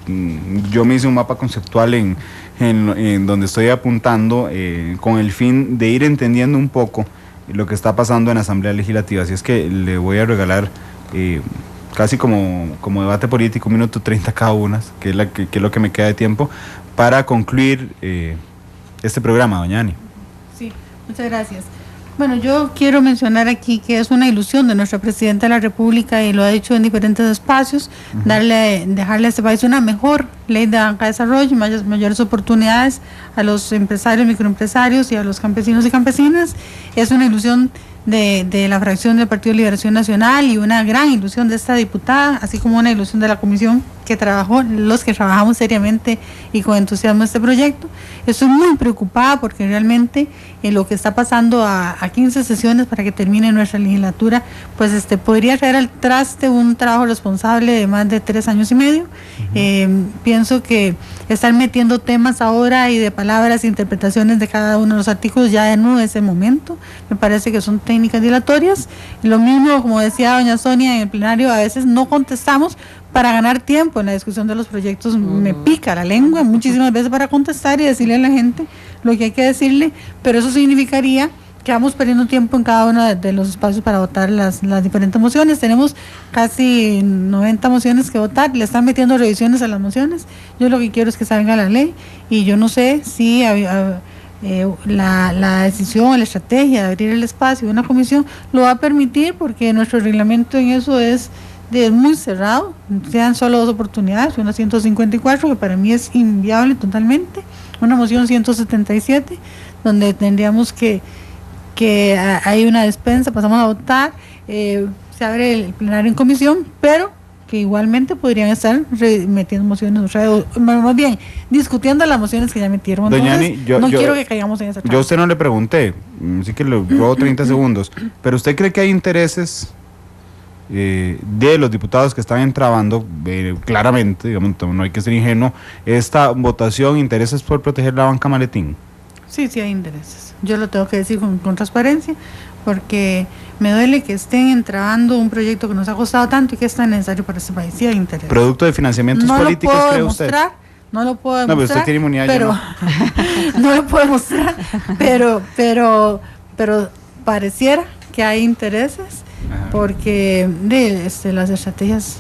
yo me hice un mapa conceptual en donde estoy apuntando con el fin de ir entendiendo un poco lo que está pasando en la Asamblea Legislativa. Así es que le voy a regalar casi como debate político, 1 minuto 30 cada una, que es lo que me queda de tiempo, para concluir este programa, doña Ani. Sí, muchas gracias. Bueno, yo quiero mencionar aquí que es una ilusión de nuestra Presidenta de la República, y lo ha dicho en diferentes espacios, dejarle a este país una mejor ley de banca de desarrollo, mayores oportunidades a los empresarios, microempresarios y a los campesinos y campesinas. Es una ilusión de la fracción del Partido de Liberación Nacional y una gran ilusión de esta diputada, así como una ilusión de la comisión que trabajó, los que trabajamos seriamente y con entusiasmo este proyecto. Estoy muy preocupada porque realmente lo que está pasando a 15 sesiones para que termine nuestra legislatura, pues podría traer al traste un trabajo responsable de más de 3 años y medio. Pienso que estar metiendo temas ahora y de palabras e interpretaciones de cada uno de los artículos ya no es el momento. Me parece que son técnicas dilatorias. Lo mismo, como decía doña Sonia en el plenario, a veces no contestamos para ganar tiempo en la discusión de los proyectos. Me pica la lengua muchísimas veces para contestar y decirle a la gente lo que hay que decirle, pero eso significaría que vamos perdiendo tiempo en cada uno de los espacios para votar las diferentes mociones. Tenemos casi 90 mociones que votar, le están metiendo revisiones a las mociones. Yo lo que quiero es que salga la ley, y yo no sé si la decisión, la estrategia de abrir el espacio de una comisión lo va a permitir, porque nuestro reglamento en eso es muy cerrado. Sean solo 2 oportunidades, una 154, que para mí es inviable totalmente, una moción 177, donde tendríamos que hay una despensa, pasamos a votar, se abre el plenario en comisión, pero que igualmente podrían estar metiendo mociones, o sea, más bien discutiendo las mociones que ya metieron. Doña Entonces, Ani, quiero que caigamos en esa trampa. Yo a usted no le pregunté, así que le robo 30 segundos, pero ¿usted cree que hay intereses de los diputados que están entrabando, claramente, digamos, no hay que ser ingenuo, esta votación, intereses por proteger la banca maletín? Sí, hay intereses. Yo lo tengo que decir con transparencia, porque me duele que estén entrabando un proyecto que nos ha costado tanto y que es tan necesario para este país. Sí hay interés. ¿Producto de financiamientos políticos, cree usted? No lo puedo demostrar. No, pero usted tiene inmunidad, pero no lo puedo demostrar, pero pareciera que hay intereses. Ajá. Porque las estrategias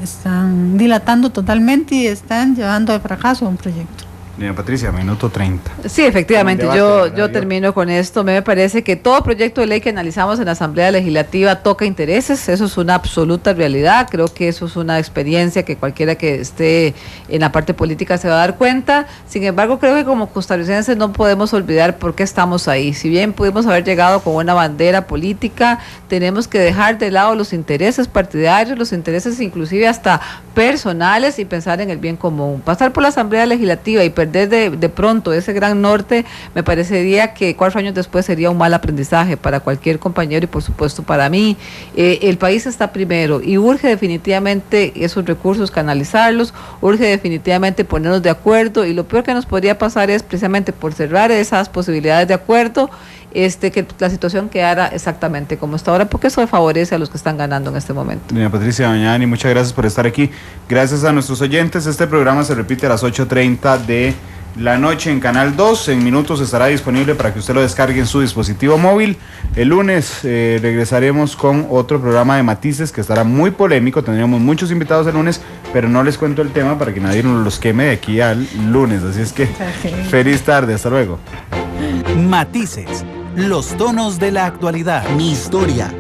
están dilatando totalmente y están llevando al fracaso a un proyecto. Doña Patricia, minuto 30. Sí, efectivamente, yo termino con esto. Me parece que todo proyecto de ley que analizamos en la Asamblea Legislativa toca intereses, eso es una absoluta realidad. Creo que eso es una experiencia que cualquiera que esté en la parte política se va a dar cuenta. Sin embargo, creo que como costarricenses no podemos olvidar por qué estamos ahí. Si bien pudimos haber llegado con una bandera política, tenemos que dejar de lado los intereses partidarios, los intereses inclusive hasta personales, y pensar en el bien común. Pasar por la Asamblea Legislativa y perder de pronto ese gran norte, me parecería que 4 años después sería un mal aprendizaje para cualquier compañero y por supuesto para mí. El país está primero y urge definitivamente esos recursos canalizarlos, urge definitivamente ponernos de acuerdo, y lo peor que nos podría pasar es precisamente por cerrar esas posibilidades de acuerdo, que la situación quedara exactamente como está ahora, porque eso favorece a los que están ganando en este momento. Doña Patricia, doña Ani, muchas gracias por estar aquí. Gracias a nuestros oyentes. Este programa se repite a las 8:30 de la noche en Canal 2. En minutos estará disponible para que usted lo descargue en su dispositivo móvil. El lunes regresaremos con otro programa de Matices que estará muy polémico. Tendríamos muchos invitados el lunes, pero no les cuento el tema para que nadie nos los queme de aquí al lunes. Así es que feliz tarde, hasta luego. Matices, los tonos de la actualidad. Mi historia.